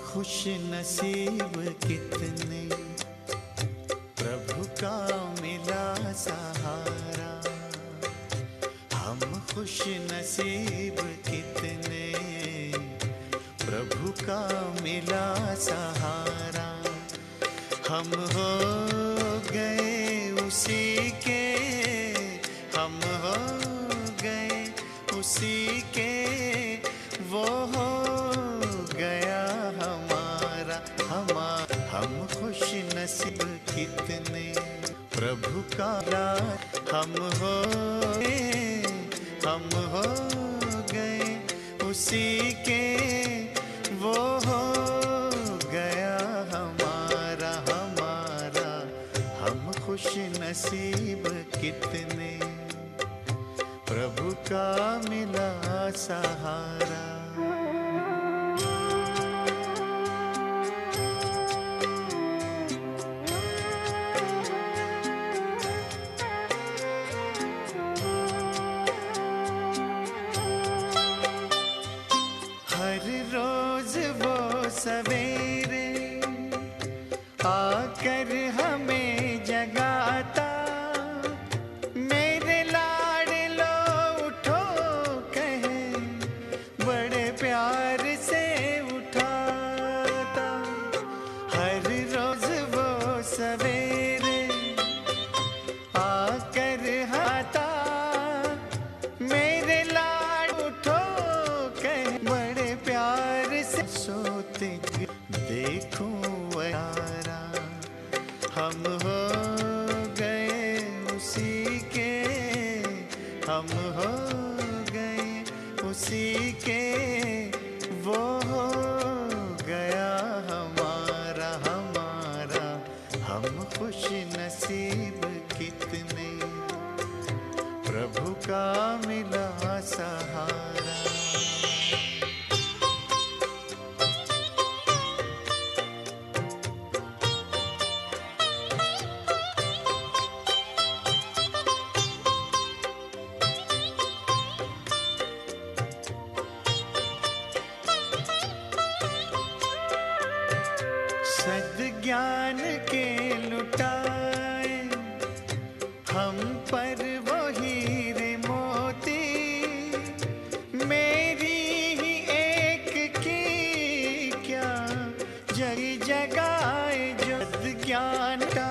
खुश नसीब कितने, प्रभु का मिला सहारा। हम खुश नसीब कितने, प्रभु का मिला सहारा। हम हो गए उसी के, हम हो गए उसी के, वो हो गया हमारा। हम खुश नसीब कितने, प्रभु का हम हो गए उसी के, वो हो गया हमारा। हम खुश नसीब कितने, प्रभु का मिला सहारा। हर रोज वो सवेरे आकर हमें जगाता, मेरे लाडलो उठो कहे, बड़े प्यार से उठाता। हर रोज वो सवेरे आकर हाता, मेरे लाड उठो कहे, बड़े प्यार से सोते देखूं यारा। हम हो गए उसी के, हम हो गए उसी के, वो हो गया हमारा। हम खुश नसीब कितने, प्रभु का मिला सहारा। सद्ज्ञान के लुटाए हम पर वो हीरे मोती, मेरी ही एक की क्या जग जगाए जो सद्ज्ञान का,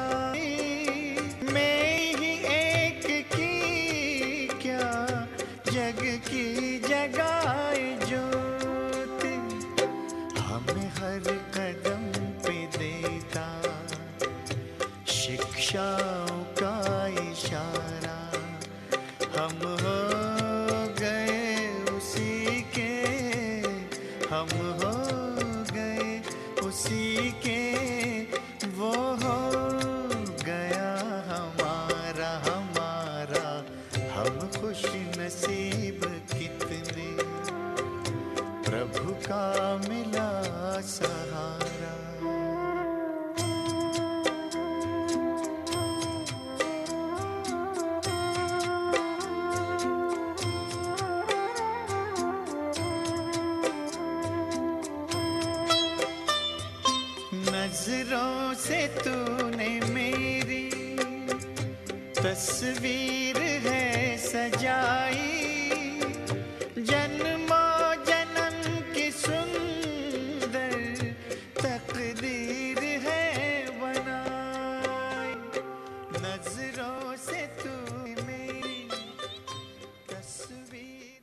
मेरी ही एक की क्या जग की जगाए ज्योति। हमें हर कदम देता शिक्षाओं का इशारा। हम हो गए उसी के, हम हो गए उसी के, वो हो गया हमारा। हम खुश नसीब कितने, प्रभु का मिला सहारा। नजरों से तूने मेरी तस्वीर है सजाई, जन्मों जन्म की सुंदर तकदीर है बनाई। नजरों से तूने मेरी तस्वीर।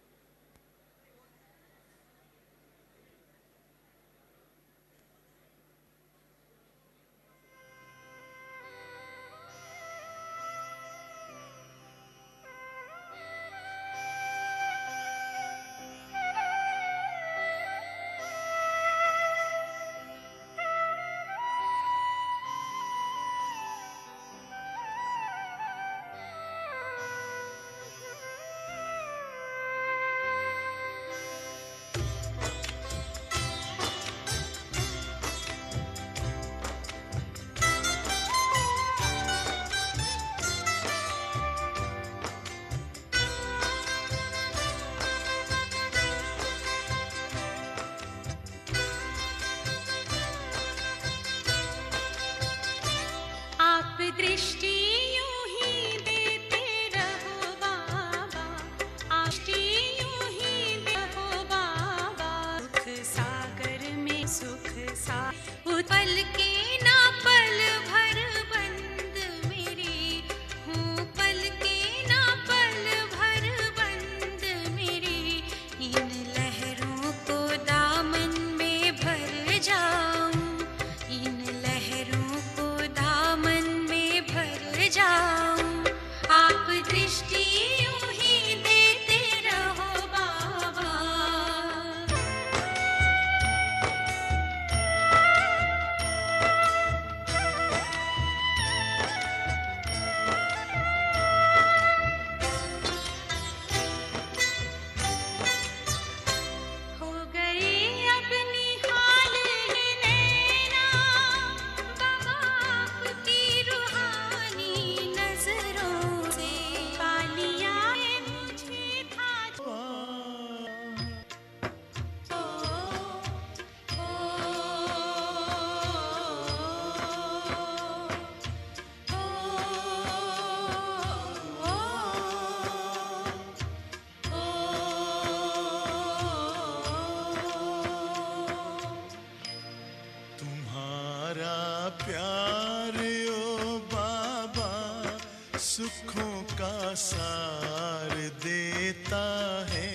सुखों का सार देता है।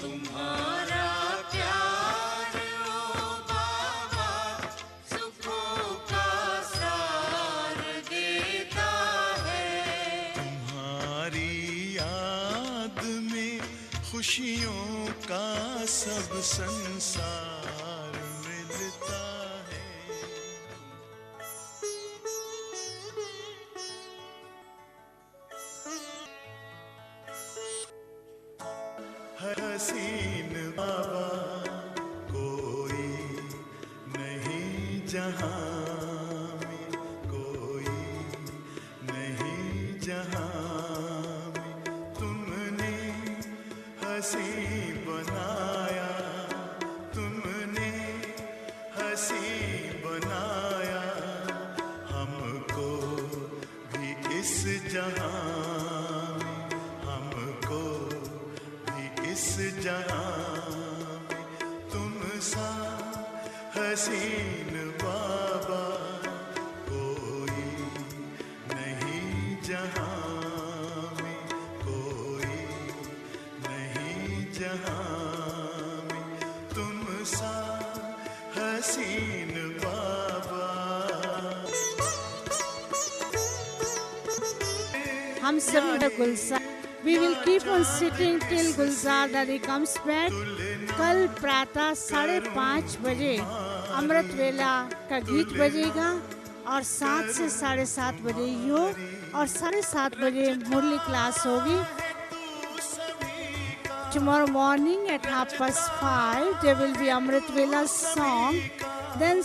तुम्हारा प्यार ओ बाबा सुखों का सार देता है। तुम्हारी याद में खुशियों का सब संसार मिलता है। हसीन बाबा कोई नहीं जहां में, कोई नहीं जहां में। तुमने हसी बनाया, तुमने हसी बनाया हमको भी इस जहां में, हमको इस जहां में। तुम सा हसीन बाबा कोई नहीं जहां में, कोई नहीं जहां में। तुम सा हसीन बाबा। हम सभी गुलजार We will keep on sitting till Gulzar Daddy comes back. कल प्रातः 5:30 बजे अमृत वेला का गीत बजेगा और 7 से 7:30 बजे योग और 7:30 बजे मुरली क्लास होगी। Tomorrow morning at 5:30 there will be Amrit Vela song. Then